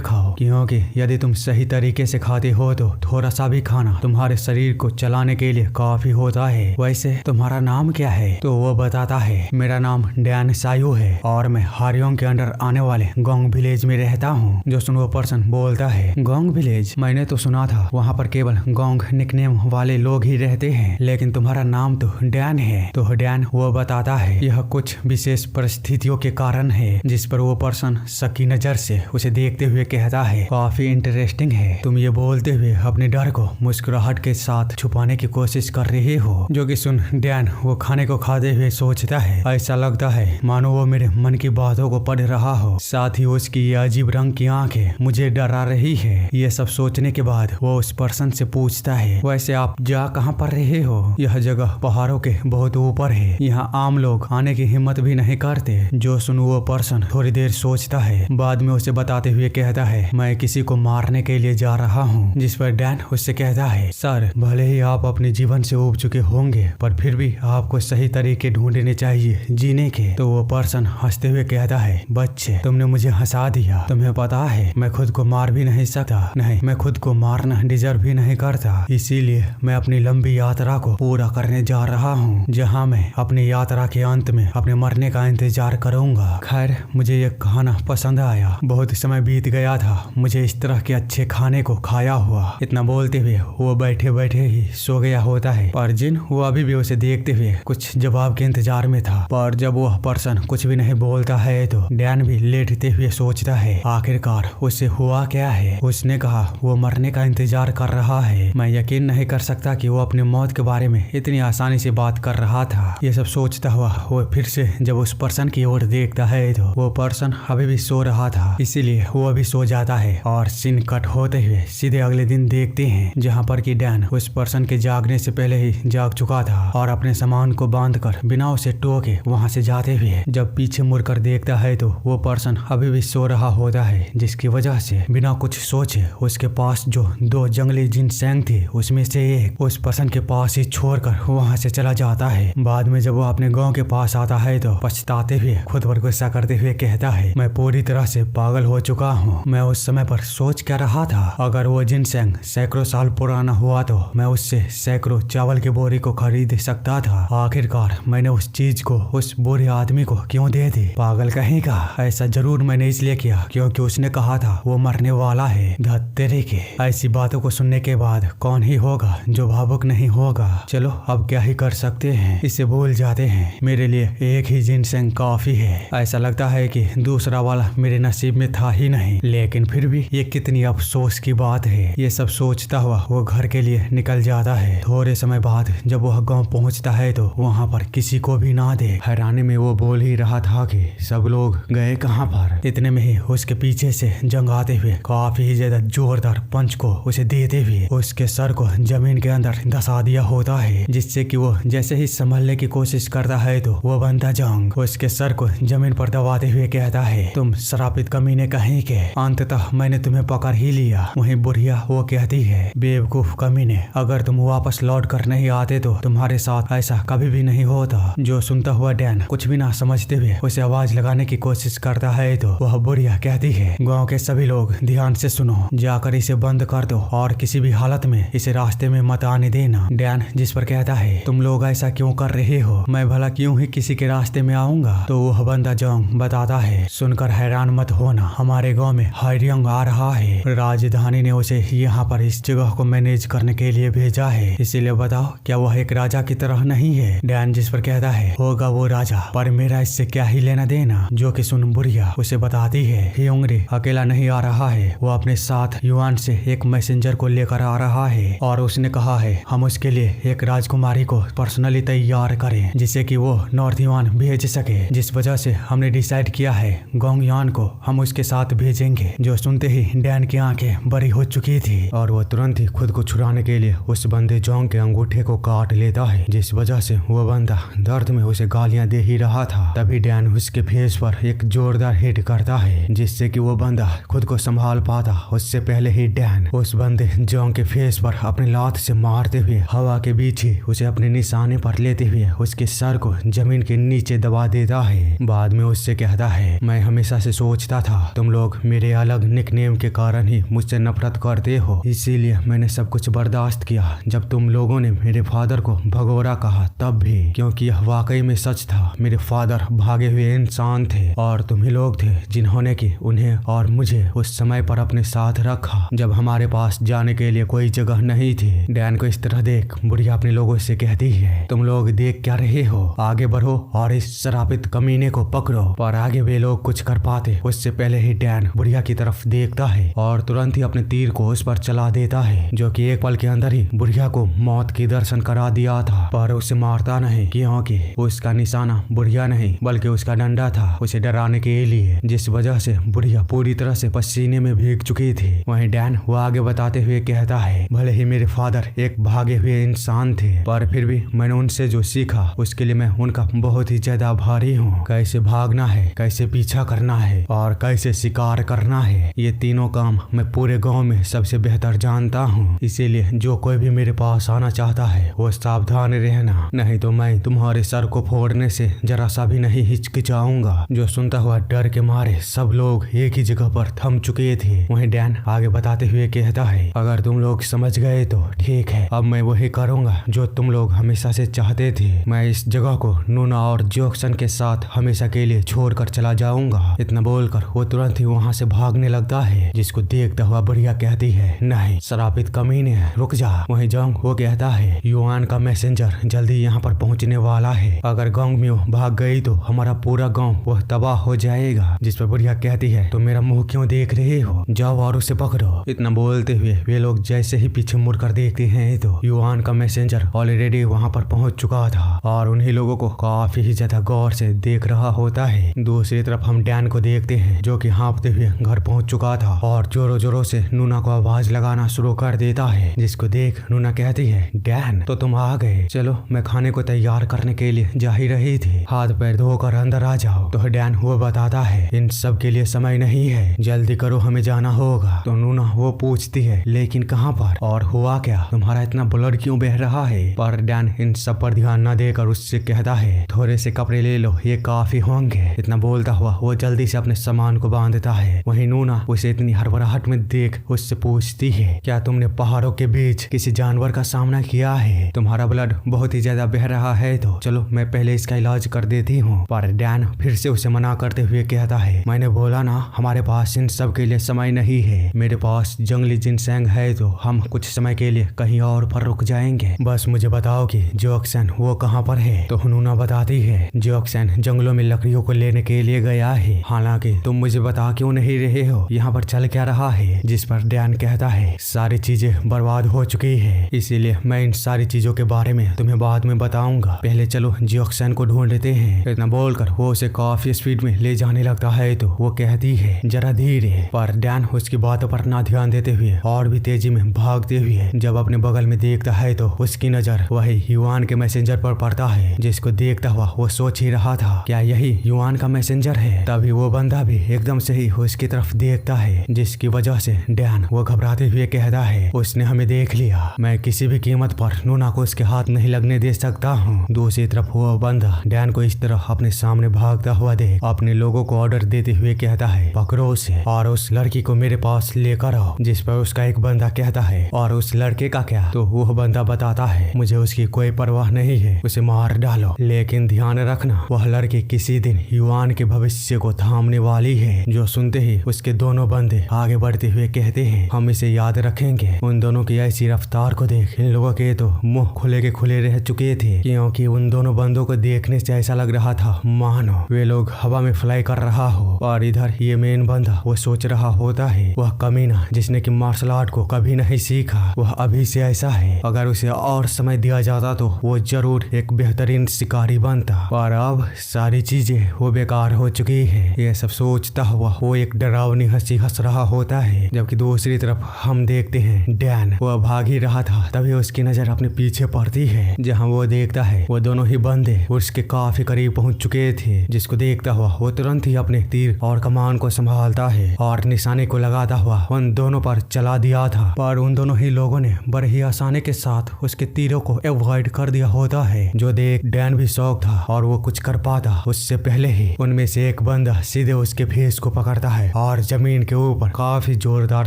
खाओ, क्योंकि यदि तुम सही तरीके से खाते हो तो थोड़ा सा भी खाना तुम्हारे शरीर को चलाने के लिए काफी होता है। वैसे तुम्हारा नाम क्या है? तो वो बताता है, मेरा नाम डैन सायू है और मैं हारियोंग के अंडर आने वाले गोंग विलेज में रहता हूँ। जो सुन वो पर्सन बोलता है, गोंग विलेज? मैंने तो सुना था वहाँ पर केवल गोंग निकनेम वाले लोग ही रहते हैं, लेकिन तुम्हारा नाम तो डैन है। तो डैन वो बताता है, यह कुछ विशेष परिस्थितियों के कारण है। जिस पर वो पर्सन शकी नजर से उसे देखते हुए कहता है, काफी इंटरेस्टिंग है, तुम ये बोलते हुए अपने डर को मुस्कुराहट के साथ छुपाने की कोशिश कर रहे हो। जो कि सुन डैन वो खाने को खाते हुए सोचता है, ऐसा लगता है मानो वो मेरे मन की बातों को पढ़ रहा हो, साथ ही उसकी ये अजीब रंग की आंखें मुझे डरा रही है। ये सब सोचने के बाद वो उस पर्सन से पूछता है, वैसे आप जा कहाँ पर रहे हो? यह जगह पहाड़ों के बहुत ऊपर है, यहाँ आम लोग आने की हिम्मत भी नहीं करते। जो सुन वो पर्सन थोड़ी देर सोचता है, बाद में उसे बताते हुए कहता है, मैं किसी को मारने के लिए जा रहा हूँ। जिस पर डैन उससे कहता है, सर भले ही आप अपने जीवन से उब चुके होंगे, पर फिर भी आपको सही तरीके ढूंढने चाहिए जीने के। तो वो पर्सन हंसते हुए कहता है, बच्चे तुमने मुझे हंसा दिया, तुम्हें पता है मैं खुद को मार भी नहीं सकता, नहीं मैं खुद को मारना डिजर्व भी नहीं करता, इसीलिए मैं अपनी लंबी यात्रा को पूरा करने जा रहा हूँ, जहाँ मैं अपनी यात्रा के अंत में अपने मरने का इंतजार करूंगा। खैर मुझे ये खाना पसंद आया, बहुत समय बीत गया था मुझे इस तरह के अच्छे खाने को खाया हुआ। इतना बोलते हुए वो बैठे बैठे ही सो गया होता है। पर जिन वो अभी भी उसे देखते हुए कुछ जवाब के इंतजार में था, पर जब वह पर्सन कुछ भी नहीं बोलता है तो डैन भी लेटते हुए सोचता है, आखिरकार उससे हुआ क्या है? उसने कहा वो मरने का इंतजार कर रहा है, मैं यकीन नहीं कर सकता कि वो अपने मौत के बारे में इतनी आसानी से बात कर रहा था। ये सब सोचता हुआ वो फिर से जब उस पर्सन की ओर देखता है तो वो पर्सन अभी भी सो रहा था, इसीलिए वो अभी सो जाता है। और सीन कट होते हुए सीधे अगले दिन देखते हैं, जहाँ पर कि डैन उस पर्सन के जागने से पहले ही जाग चुका था और अपने सामान को बांधकर बिना उसे टोके वहाँ से जाते हुए जब पीछे मुड़कर देखता है तो वो पर्सन अभी भी सो रहा होता है, जिसकी वजह से बिना कुछ सोचे उसके पास जो 2 जंगली जिनसैंग थे उसमें से एक उस पर्सन के पास ही छोड़कर वहाँ से चला जाता है। बाद में जब वो अपने गांव के पास आता है तो पछताते हुए खुद पर गुस्सा करते हुए कहता है, मैं पूरी तरह से पागल हो चुका हूँ, मैं उस समय पर सोच क्या रहा था, अगर वो जिनसैंग सैकड़ों साल पुराना हुआ तो मैं उससे सैकड़ों चावल की बोरी को खरीद सकता था। आखिरकार मैंने उस चीज को उस बुरे आदमी को क्यों दे दी? पागल कहेगा। ऐसा जरूर मैंने इसलिए किया क्योंकि उसने कहा था वो मरने वाला है। धत्तेरे के। ऐसी बातों को सुनने के बाद कौन ही होगा जो भावुक नहीं होगा। चलो अब क्या ही कर सकते हैं, इसे भूल जाते हैं। मेरे लिए एक ही जिनसैंग काफी है। ऐसा लगता है कि दूसरा वाला मेरे नसीब में था ही नहीं, लेकिन फिर भी ये कितनी अफसोस की बात है। ये सब सोचता हुआ वो घर के लिए निकल जाता है। थोड़े समय बाद जब वह गांव पहुंचता है तो वहां पर किसी को भी ना देख हैरानी में वो बोल ही रहा था कि सब लोग गए कहां पर। इतने में ही उसके पीछे से जंग आते हुए काफी ज्यादा जोरदार पंच को उसे देते हुए उसके सर को जमीन के अंदर धंसा दिया होता है, जिससे कि वो जैसे ही संभलने की कोशिश करता है तो वो बनता जंग उसके सर को जमीन पर दबाते हुए कहता है, तुम श्रापित कमीने कहीं के, अंततः मैंने तुम्हें पकड़ ही लिया। वहीं बुढ़िया वो कहती है, बेवकूफ कमीने, अगर तुम वापस लौट कर नहीं आते तो तुम्हारे साथ ऐसा कभी भी नहीं होता। जो सुनता हुआ डैन कुछ भी ना समझते हुए उसे आवाज लगाने की कोशिश करता है तो वह बुढ़िया कहती है, गाँव के सभी लोग ध्यान से सुनो, जाकर इसे बंद कर दो और किसी भी हालत में इसे रास्ते में मत आने देना। डैन जिस पर कहता है, तुम लोग ऐसा क्यों कर रहे हो, मैं भला क्यों ही किसी के रास्ते में आऊंगा। तो वह बंदा जोंग बताता है, सुनकर हैरान मत होना, हमारे गांव में हायरियंग आ रहा है। राजधानी ने उसे यहाँ पर इस जगह को मैनेज करने के लिए भेजा है, इसीलिए बताओ क्या वह एक राजा की तरह नहीं है। डैन जिस पर कहता है, होगा वो राजा, पर मेरा इससे क्या ही लेना देना। जो कि सुन बुढ़िया उसे बताती है, ह्योंगरी अकेला नहीं आ रहा है, वो अपने साथ युआन से एक मैसेंजर को लेकर आ रहा है और उसने कहा है हम उसके लिए एक राजकुमारी को पर्सनली तैयार करें जिससे कि वो नॉर्थ युआन भेज सके। जिस वजह से हमने डिसाइड किया है गोंगयान को हम उसके साथ भेजेंगे। जो सुनते ही डैन की आंखें बड़ी हो चुकी थी और वो तुरंत ही खुद को छुड़ाने के लिए उस बंदे जोंग के अंगूठे को काट लेता है, जिस वजह से वो बंदा दर्द में उसे गालियां दे ही रहा था। तभी डैन उसके फेस पर एक जोरदार हिट करता है जिससे कि वो बंदा खुद को संभाल पाता। उससे पहले ही डैन उस बंदे जोंग के फेस पर अपनी लात से मारते हुए हवा के बीच ही उसे अपने निशाने पर लेते हुए उसके सर को जमीन के नीचे दबा देता है। बाद में उससे कहता है, मैं हमेशा से सोचता था तुम लोग मेरे अलग निकनेम के कारण ही मुझसे नफरत करते हो, इसीलिए मैंने सब कुछ बर्दाश्त किया। जब तुम लोगों ने मेरे फादर को भगोरा कहा तब भी, क्योंकि यह वाकई में सच था। मेरे फादर भागे हुए इंसान थे और तुम ही लोग थे जिन्होंने कि उन्हें और मुझे उस समय पर अपने साथ रखा जब हमारे पास जाने के लिए कोई जगह नहीं थी। डैन को इस तरह देख बुढ़िया अपने लोगों से कहती है, तुम लोग देख क्या रहे हो, आगे बढ़ो और इस शराबित कमीने को पकड़ो। पर आगे वे लोग कुछ कर पाते उससे पहले ही डैन बुढ़िया की तरफ देखता है और तुरंत ही अपने तीर को उस पर चला देता है, जो कि एक पल के अंदर ही बुढ़िया को मौत के दर्शन करा दिया था। पर उसे मारता नहीं, क्योंकि उसका निशाना बुढ़िया नहीं बल्कि उसका डंडा था उसे डराने के लिए, जिस वजह से बुढ़िया पूरी तरह से पसीने में भीग चुकी थी। वहीं डैन वो आगे बताते हुए कहता है, भले ही मेरे फादर एक भागे हुए इंसान थे पर फिर भी मैंने उनसे जो सीखा उसके लिए मैं उनका बहुत ही ज्यादा आभारी हूँ। कैसे भागना है, कैसे पीछा करना है और कैसे शिकार करना है, ये तीनों काम मैं पूरे गांव में सबसे बेहतर जानता हूँ। इसीलिए जो कोई भी मेरे पास आना चाहता है वो सावधान रहना, नहीं तो मैं तुम्हारे सर को फोड़ने से जरा सा भी नहीं हिचकिचाऊंगा। जो सुनता हुआ डर के मारे सब लोग एक ही जगह पर थम चुके थे। वहीं डैन आगे बताते हुए कहता है, अगर तुम लोग समझ गए तो ठीक है, अब मैं वही करूंगा जो तुम लोग हमेशा से चाहते थे। मैं इस जगह को नूना और जॉक्सन के साथ हमेशा के लिए छोड़कर चला जाऊंगा। इतना बोलकर वो तुरंत ही वहाँ से भागने लगता है, जिसको देखता हुआ बढ़िया कहती है, नहीं शराबित कमीने रुक जा। वहीं जोंग वो कहता है, युआन का मैसेंजर जल्दी यहाँ पर पहुँचने वाला है, अगर गोंगम्यू भाग गई तो हमारा पूरा गाँव वह तबाह हो जाएगा। जिस पर बढ़िया कहती है, तो मेरा मुँह क्यों देख रहे हो, जाओ और उसे पकड़ो। इतना बोलते हुए वे लोग जैसे ही पीछे मुड़कर देखते हैं तो युआन का मैसेंजर ऑलरेडी वहाँ पर पहुँच चुका था और उन्हीं लोगों को काफी ही ज्यादा गौर से देख रहा होता है। दूसरी तरफ हम डैन को देखते हैं जो कि हाँफते हुए घर पहुँच चुका था और जोरों जोरों से नूना को आवाज लगाना शुरू कर देता है, जिसको देख नूना कहती है, डैन तो तुम आ गए, चलो मैं खाने को तैयार करने के लिए जा ही रही थी, हाथ पैर धोकर अंदर आ जाओ। तो डैन वो बताता है, इन सब के लिए समय नहीं है, जल्दी करो हमें जाना होगा। तो नूना वो पूछती है, लेकिन कहाँ पर और हुआ क्या, तुम्हारा इतना ब्लड क्यों बह रहा है। पर डैन इन सब पर ध्यान न देकर उससे कहता है, थोड़े से कपड़े ले लो ये काफी होंगे। इतना बोलता हुआ वो जल्दी से अपने सामान को बांधता है। वहीं नूना उसे इतनी हड़बड़ाहट में देख उससे पूछती है, क्या तुमने पहाड़ों के बीच किसी जानवर का सामना किया है, तुम्हारा ब्लड बहुत ही ज्यादा बह रहा है तो चलो मैं पहले इसका इलाज कर देती हूँ। पर डैन फिर से उसे मना करते हुए कहता है, मैंने बोला ना हमारे पास इन सब के लिए समय नहीं है, मेरे पास जंगली जिनसेंग है तो हम कुछ समय के लिए कहीं और पर रुक जाएंगे, बस मुझे बताओ कि जॉक्सन वो कहाँ पर है। तो नूना बताती है, जॉक्सन जंगलों में लकड़ियों को लेने के लिए गया है, हालांकि तुम मुझे बता क्यों नहीं रहे हो यहाँ पर चल क्या रहा है। जिस पर डैन कहता है, सारी चीजें बर्बाद हो चुकी है, इसीलिए मैं इन सारी चीजों के बारे में तुम्हें बाद में बताऊंगा, पहले चलो जॉक्सन को ढूंढते हैं। इतना बोलकर वो उसे काफी स्पीड में ले जाने लगता है तो वो कहती है, जरा धीरे। पर डैन उसकी बातों पर ना ध्यान देते हुए और भी तेजी में भागते हुए जब अपने बगल में देखता है तो उसकी नजर वही युआन के मैसेंजर पर पड़ता है, जिसको देखता हुआ वो सोच ही रहा था, क्या यही युआन का मैसेंजर है। तभी वो बंदा भी एकदम से ही उसकी तरफ देखता है, जिसकी वजह से डैन वो घबराते हुए कहता है, उसने हमें देख लिया, मैं किसी भी कीमत पर नूना को उसके हाथ नहीं लगने दे सकता हूँ। दूसरी तरफ वो बंदा डैन को इस तरह अपने सामने भागता हुआ देख अपने लोगों को ऑर्डर देते हुए कहता है, पकड़ो उसे और उस लड़की को मेरे पास लेकर आओ। जिस पर उसका एक बंदा कहता है, और उस लड़के का क्या। तो वो बंदा बताता है, मुझे उसकी कोई परवाह नहीं है, उसे मार डालो, लेकिन ध्यान रखना वह लड़की किसी दिन युआन के भविष्य को थामने वाली है। जो सुनते ही उसके दोनों बंदे आगे बढ़ते हुए कहते हैं, हम इसे याद रखेंगे। उन दोनों की ऐसी रफ्तार को देख इन लोगों के तो मुंह खुले के खुले रह चुके थे, क्योंकि उन दोनों बंदों को देखने से ऐसा लग रहा था मानो वे लोग हवा में फ्लाई कर रहा हो। और इधर ये मेन बंदा वो सोच रहा होता है, वह कमीना जिसने कि मार्शल आर्ट को कभी नहीं सीखा वह अभी से ऐसा है। अगर उसे और समय दिया जाता तो वो जरूर एक बेहतरीन शिकारी बनता, और अब सारी चीजें वो बेकार हो चुकी है। ये सब सोचता हुआ वो एक डरावनी हंसी हंस रहा होता है। जबकि दूसरी तरफ हम देखते हैं डैन वह भाग ही रहा था, तभी उसकी नजर अपने पीछे पड़ती है, जहाँ वो देखता है वो दोनों ही बंदे उसके काफी करीब पहुंच चुके थे। जिसको देखता हुआ वो तुरंत ही अपने तीर और कमान को संभालता है और निशाने को लगाता हुआ उन दोनों पर चला दिया था। पर उन दोनों ही लोगों ने बड़े ही आसानी के साथ उसके तीरों को अवॉइड कर दिया होता है, जो देख डैन भी शौक था और वो कुछ कर पाता उससे पहले ही उनमें से एक बंदा सीधे उसके फेस को पकड़ता है और जमीन के ऊपर काफी जोरदार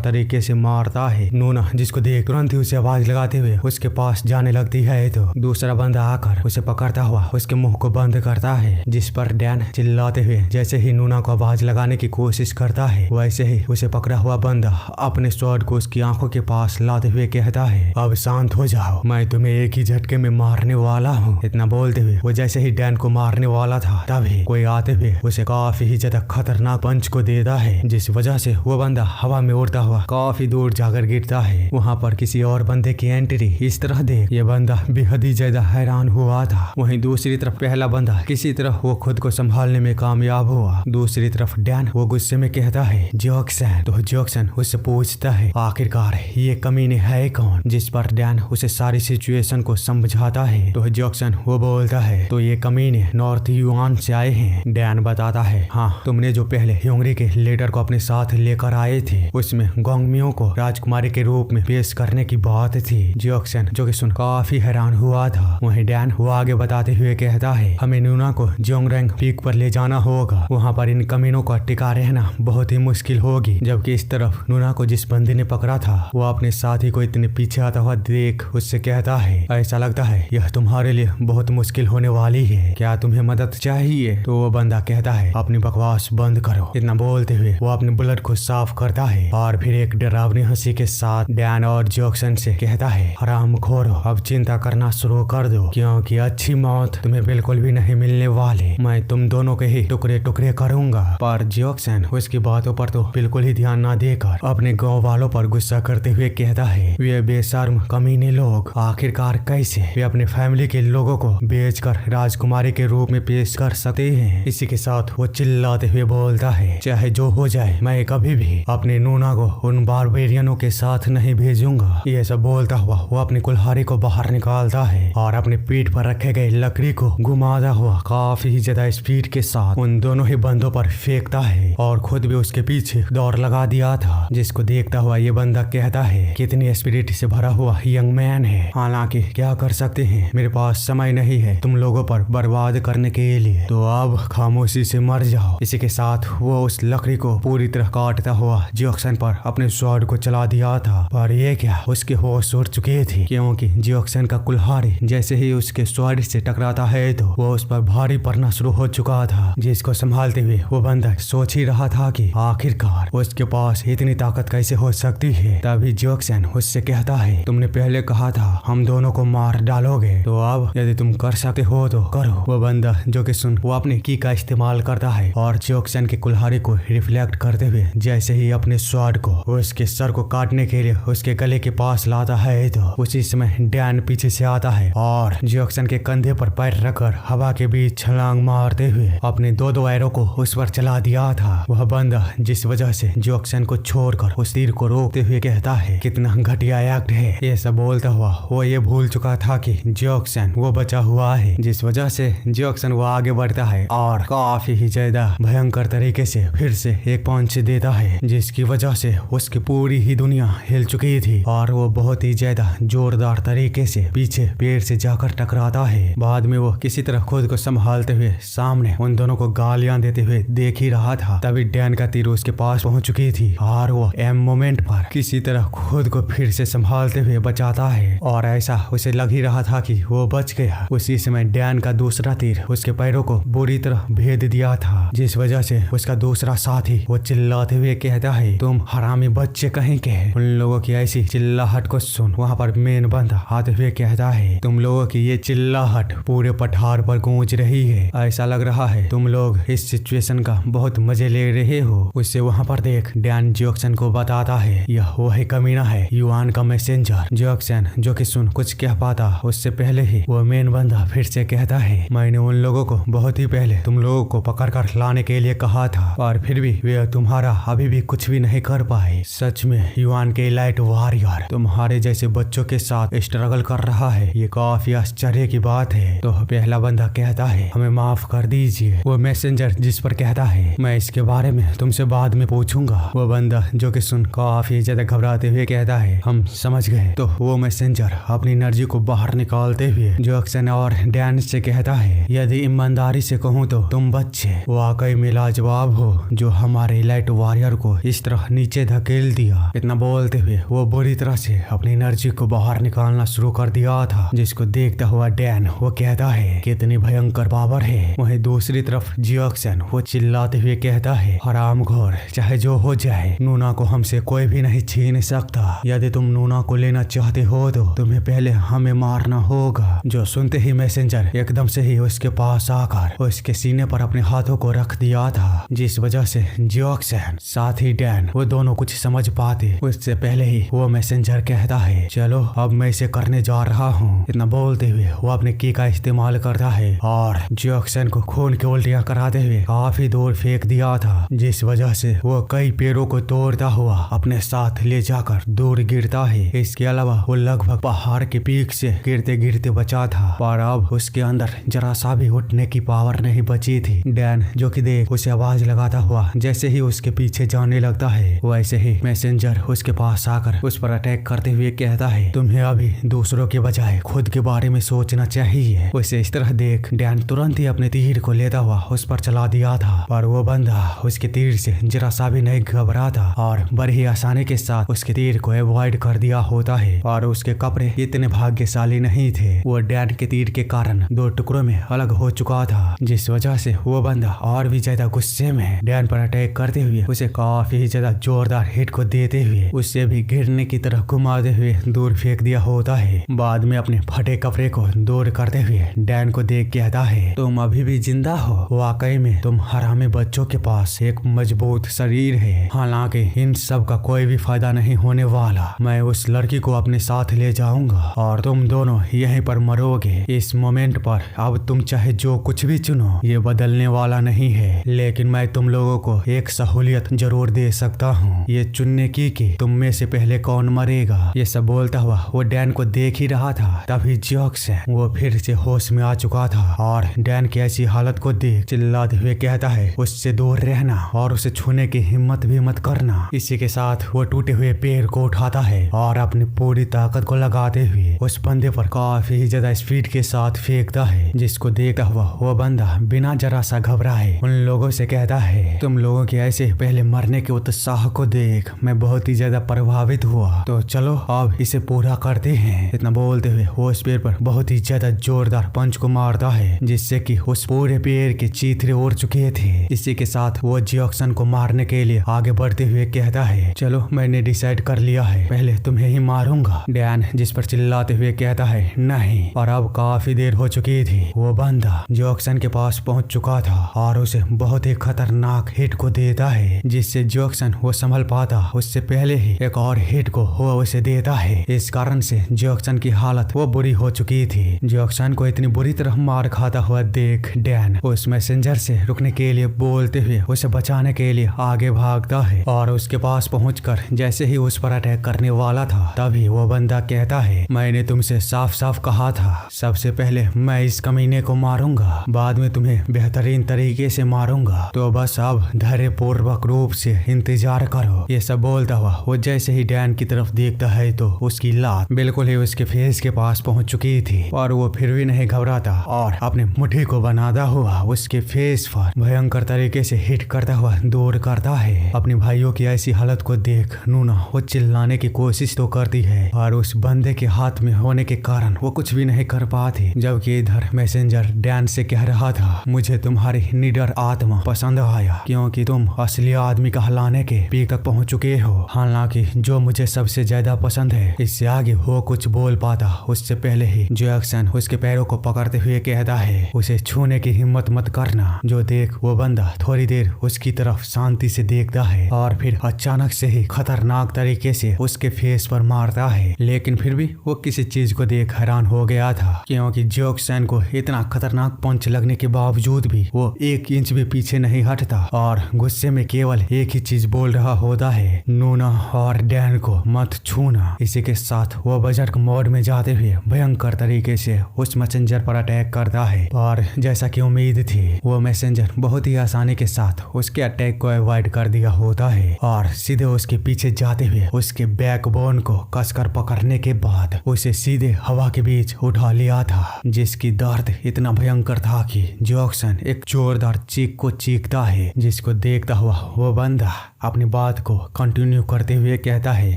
तरीके से मारता है। नूना जिसको देख तुरंत ही उसे आवाज लगाते हुए उसके पास जाने लगती है, तो दूसरा बंदा आकर उसे पकड़ता हुआ उसके मुंह को बंद करता है, जिस पर डैन चिल्लाते हुए जैसे ही नूना को आवाज लगाने की कोशिश करता है, वैसे ही उसे पकड़ा हुआ बंदा अपने स्वॉर्ड को उसकी आंखों के पास लाते हुए कहता है, अब शांत हो जाओ, मैं तुम्हें एक ही झटके में मारने वाला हूँ। इतना बोलते हुए वो जैसे ही डैन को मारने वाला था, तभी कोई आते हुए उसे काफी ही ज्यादा खतरनाक पंच को देता है, जिस वजह से वो बंदा हवा में उड़ता हुआ काफी दूर जाकर गिरता है। वहाँ पर किसी और बंदे की एंट्री इस तरह देख ये बंदा बेहद ही ज्यादा हैरान हुआ था। वहीं दूसरी तरफ पहला बंदा किसी तरह वो खुद को संभालने में कामयाब हुआ। दूसरी तरफ डैन वो गुस्से में कहता है, जैक्सन। तो जैक्सन उससे पूछता है, आखिरकार ये कमीने है कौन? जिस पर डैन उसे सारी सिचुएशन को समझाता है। तो जैक्सन वो बोलता है, तो ये कमीने नॉर्थ युआन से आए हैं। डैन बताता है, हाँ, तुमने जो पहले ह्योंगरी के लीडर को अपने साथ लेकर आए थे उसमें गोंगमियों को राजकुमारी के रूप में पेश करने की बात थी। जैक्सन जो कि सुन काफी हैरान हुआ था। वहीं डैन वो आगे बताते हुए कहता है, हमें नूना को जोंगरेंग पीक पर ले जाना होगा, वहाँ पर इन कमीनों का टिका रहना बहुत ही मुश्किल होगी। जबकि इस तरफ नूना को जिस बंदे ने पकड़ा था वो अपने साथी को इतने पीछे आता हुआ देख उससे कहता है, ऐसा लगता है यह तुम्हारे लिए बहुत मुश्किल होने वाली है, क्या तुम्हें मदद चाहिए? तो वो बंदा कहता है, अपनी बकवास बंद करो। इतना बोलते हुए वो अपने बुलेट को साफ करता है और फिर एक डरावनी हंसी के साथ डैन और जैक्सन से कहता है, हरामखोरो, अब चिंता करना शुरू कर दो, क्योंकि अच्छी मौत तुम्हें बिल्कुल भी नहीं मिलने वाली। मैं तुम दोनों के ही टुकड़े टुकड़े करूंगा। पर जैक्सन उसकी बातों पर तो बिल्कुल ही ध्यान न देकर अपने गाँव वालों पर गुस्सा करते हुए कहता है, वे बेशर्म कमीने लोग आखिरकार कैसे वे अपने फैमिली के लोगों को बेचकर राजकुमारी के रूप में पेश कर सकते हैं। इसी के साथ वो चिल्लाते हुए बोलता है, चाहे जो हो जाए मैं कभी भी अपने नूना को उन बारबेरियनों के साथ नहीं भेजूंगा। ये सब बोलता हुआ वो अपनी कुल्हाड़ी को बाहर निकालता है और अपने पीठ पर रखे गए लकड़ी को घुमाता हुआ काफी ज्यादा स्पीड के साथ उन दोनों ही बंदों पर फेंकता है और खुद भी उसके पीछे दौड़ लगा दिया था। जिसको देखता हुआ ये बंदा कहता है, कितनी स्पिरिट से भरा हुआ यंग मैन है, हालांकि क्या कर सकते हैं, मेरे पास समय नहीं है तुम लोगों पर बर्बाद करने के लिए, तो अब खामोशी से मर जाओ। इसी के साथ वो उस लकड़ी को पूरी तरह काटता हुआ जैक्सन पर अपने स्वॉर्ड को चला दिया था। पर ये क्या, उसके होश उड़ चुके थे, क्योंकि जैक्सन का कुल्हाड़ी जैसे ही उसके स्वॉर्ड से टकराता है तो वो उस पर भारी पड़ना शुरू हो चुका था। जिसको संभालते हुए वो बंदा सोच ही रहा था कि आखिरकार उसके पास इतनी ताकत कैसे हो सकती है। तभी जैक्सन उससे कहता है, तुमने पहले कहा था हम दोनों को मार डालोगे, तो अब यदि तुम कर सकते हो तो करो। वो बंदा जो कि सुन वो अपने की का इस्तेमाल करता है और जैक्सन के कुल्हाड़ी को रिफ्लेक्ट करते हुए जैसे ही अपने स्वॉर्ड को उसके सर को काटने के लिए उसके गले के पास लाता है, तो उसी समय डैन पीछे से आता है और जैक्सन के कंधे पर पैर रखकर हवा के बीच छलांग मारते हुए अपने दो एरो को उस पर चला दिया था। वह बंदा जिस वजह से जैक्सन को छोड़कर उस तीर को रोकते हुए कहता है, कितना घटिया एक्ट है। ये सब बोलता हुआ वो ये भूल चुका था कि जैक्सन वो बचा हुआ है, जिस वजह से जैक्सन वो आगे बढ़ता है और काफी ही ज्यादा भयंकर तरीके से फिर से एक पंच देता है, जिसकी वजह से उसकी पूरी ही दुनिया हिल चुकी थी और वो बहुत ही ज्यादा जोरदार तरीके से पीछे पेड़ से जाकर टकराता है। बाद में वो किसी तरह खुद को संभालते हुए सामने उन दोनों को गालियां देते हुए देख ही रहा था। तभी डैन का तीर उसके पास पहुंच चुकी थी और वो एम मोमेंट पर किसी तरह खुद को फिर से संभालते हुए बचाता है और ऐसा उसे लग ही रहा था कि वो बच गया। उसी समय डैन का दूसरा तीर उसके पैरों को बुरी तरह भेद दिया था, जिस वजह से उसका दूसरा साथी वो चिल्लाते हुए कहता है, तुम हरामी बच्चे कहीं के। उन लोगों की ऐसी चिल्लाहट को सुन वहाँ पर मेन बंदा आते हुए कहता है, तुम लोगों की ये चिल्लाहट पूरे पठार पर गूंज रही है। ऐसा लग रहा है तुम लोग इस सिचुएशन का बहुत मजे ले रहे हो। उससे वहाँ पर देख डैन जियोक्सन को बताता है, यह वही कमीना है, युआन का मैसेंजर। जियोक्सन जो कि सुन कुछ कह पाता उससे पहले ही वो मेन बंदा फिर से कहता है, मैंने उन लोगों को बहुत ही पहले तुम लोगों को पकड़ कर लाने के लिए कहा था और फिर भी वे तुम्हारा अभी भी कुछ भी नहीं कर पाए। सच में युआन के इलाइट वॉरियर तुम्हारे जैसे बच्चों के साथ स्ट्रगल कर रहा है, ये काफी आश्चर्य की बात है। तो पहला बंदा कहता है, हमें माफ कर दीजिए। वो मैसेंजर जिस पर कहता है, मैं इसके बारे में तुमसे बाद में पूछूंगा। वो बंदा जो कि सुन काफी ज्यादा घबराते हुए कहता है, हम समझ गए। तो वो मैसेंजर अपनी एनर्जी को बाहर निकालते हुए जियोक्सन और डैन से कहता है, यदि ईमानदारी से कहूँ तो तुम बच्चे वाकई में लाजवाब हो जो हमारे इलाइट वॉरियर को इस तरह नीचे धकेल दिया। इतना बोलते हुए वो बुरी तरह से अपनी एनर्जी को बाहर निकालना शुरू कर दिया था, जिसको देखता हुआ डैन वो कहता है, कितनी भयंकर पावर है। वहीं दूसरी तरफ जियोक्सन वो चिल्लाते हुए कहता है, हरामखोर, चाहे जो हो जाए नूना को हमसे कोई भी नहीं छीन सकता। यदि तुम नूना को लेना चाहते हो तो तुम्हें पहले हमें मारना होगा। जो सुनते ही मैसेंजर एकदम से ही उसके पास आकर उसके सीने पर अपने हाथों को रख दिया था, जिस वजह से जियोक्सन साथ ही डैन वो दोनों कुछ समझ पाते उससे पहले ही वो मैसेंजर कहता है, चलो अब मैं इसे करने जा रहा हूँ। इतना बोलते हुए वो अपने की का इस्तेमाल करता है और जियोक्सन को खून की उल्टियां कराते हुए काफी दूर फेंक दिया था, जिस वजह से वो कई पेड़ों को तोड़ता हुआ अपने साथ ले जाकर दूर गिरता है। इसके अलावा वो लगभग पहाड़ के पीक से गिरते गिरते बचा था, पर अब उसके अंदर जरा सा भी उठने की पावर नहीं बची थी। डैन जो कि देख उसे आवाज लगाता हुआ जैसे ही उसके पीछे जाने लगता है, वैसे ही मैसेंजर उसके पास आकर उस पर अटैक करते हुए कहता है, तुम्हें अभी दूसरों के बजाय खुद के बारे में सोचना चाहिए। उसे इस तरह देख डैन तुरंत ही अपने तीर को लेता हुआ उस पर चला दिया था, पर वो बंदा उसके तीर से जरा सा भी नहीं घबरा था और बड़ी ही आसानी के साथ उसके तीर को अवॉइड कर दिया होता है। और उसके कपड़े इतने भाग्यशाली नहीं थे, वो डैन के तीर के कारण दो टुकड़ों में अलग हो चुका था, जिस वजह से वो बंदा और भी ज्यादा गुस्से में डैन पर अटैक करते हुए उसे काफी ज्यादा जोरदार हिट को देते हुए उससे भी गिरने की तरह घुमाते हुए दूर फेंक दिया होता है। बाद में अपने फटे कपड़े को दूर करते हुए डैन को देख कहता है, तुम अभी भी जिंदा हो। वाकई में तुम हरामी बच्चों के पास एक मजबूत शरीर है, हालांकि इन सब का कोई भी फायदा नहीं होने वाला। मैं उस लड़की को अपने साथ ले जाऊंगा और तुम दोनों यहीं पर मरोगे। इस मोमेंट पर अब तुम चाहे जो कुछ भी चुनो, ये बदलने वाला नहीं है, लेकिन मैं तुम लोगों को एक सहूलियत जरूर दे सकता हूँ, ये चुनने की कि तुम में से पहले कौन मरेगा। ये सब बोलता हुआ वो डैन को देख ही रहा था, तभी जियोक्सन वो फिर से होश में आ चुका था और डैन की ऐसी हालत को देख चिल्लाते हुए कहता है, उससे दूर रहना और उसे छूने की हिम्मत भी मत करना। इसी के साथ वो टूटे हुए पेड़ को उठाता है और अपनी पूरी ताकत को लगाते हुए उस बंदे पर काफी ज्यादा स्पीड के साथ फेंकता है, जिसको देखता हुआ वो बंदा बिना जरा सा घबराए उन लोगों से कहता है, तुम लोगों के ऐसे पहले मरने के उत्साह को देख मैं बहुत ही ज्यादा प्रभावित हुआ, तो चलो अब इसे पूरा करते हैं। इतना बोलते हुए वो उस पेड़ पर बहुत ही ज्यादा जोरदार पंच को मारता है, जिससे कि उस पूरे पेड़ के चीथड़े उड़ चुके थे। इसी के साथ वो जियोक्सन को मारने के लिए आगे बढ़ते हुए कहता है, चलो मैंने डिसाइड कर लिया है, पहले तुम्हें ही मारूंगा। डैन जिस पर चिल्लाते हुए कहता है, नहीं। और अब काफी देर हो चुकी थी, वो बंदा जियोक्सन के पास पहुंच चुका था और उसे बहुत ही खतरनाक हिट को देता है, जिससे जियोक्सन वो संभल पाता उससे पहले ही एक और हिट को वो उसे देता है। इस कारण से जियोक्सन की हालत वो बुरी हो चुकी थी। जियोक्सन को इतनी बुरी तरह मार खाता हुआ देख डैन उस मैसेंजर से रुकने के लिए बोलते हुए उसे बचाने के लिए आगे भागता है और उसके पास पहुंचकर जैसे ही उस पर अटैक करने वाला था, तभी वो बंदा कहता है, मैंने तुमसे साफ साफ कहा था, सबसे पहले मैं इस कमीने को मारूंगा, बाद में तुम्हें बेहतरीन तरीके से मारूंगा, तो बस अब धैर्य पूर्वक रूप से इंतजार करो। ये सब बोलता हुआ वो जैसे ही डैन की तरफ देखता है तो उसकी लात बिल्कुल ही उसके फेस के पास पहुंच चुकी थी और वो फिर भी नहीं घबराता और अपने मुट्ठी को बनाता हुआ उसके फेस पर भयंकर तरीके से हिट करता हुआ दूर करता है। अपने भाइयों की ऐसी हालत को देख नूना वो चिल्लाने की कोशिश तो करती है और उस बंदे के हाथ में होने के कारण वो कुछ भी नहीं कर पाती, जबकि इधर मैसेंजर डैन से कह रहा था, मुझे तुम्हारी निडर आत्मा पसंद आया क्योंकि तुम असली आदमी कहलाने के पीक तक पहुंच चुके हो। हालांकि जो मुझे सबसे ज्यादा पसंद है, इससे आगे वो कुछ बोल पाता उससे पहले ही जैक्सन उसके पैरों को पकड़ते हुए कहता है, उसे छूने की हिम्मत मत करना। जो देख वो बंदा थोड़ी देर उसकी तरफ शांति से देखता है और फिर अचानक से ही खतरनाक तरीके से उसके फेस पर मारता है। लेकिन फिर भी वो किसी चीज को देख हैरान हो गया था क्योंकि जैक्सन को इतना खतरनाक पंच लगने के बावजूद भी वो 1 इंच भी पीछे नहीं हटता और गुस्से में केवल एक ही चीज बोल रहा होता है, नूना और डैन को मत छूना। इसी के साथ वो बजर्क मोड में जाते हुए भयंकर तरीके से उस मैसेंजर पर अटैक करता है और जैसा कि उम्मीद थी वो मैसेंजर बहुत ही आसानी के साथ उसके अटैक को अवॉइड कर दिया होता है और सीधे उसके पीछे जाते हुए उसके बैकबोन को कसकर पकड़ने के बाद उसे सीधे हवा के बीच उठा लिया था, जिसकी दर्द इतना भयंकर था कि जैक्सन एक जोरदार चीख को चीखता है, जिसको देखता हुआ वो बंदा अपनी बात को कंटिन्यू करते हुए कहता है,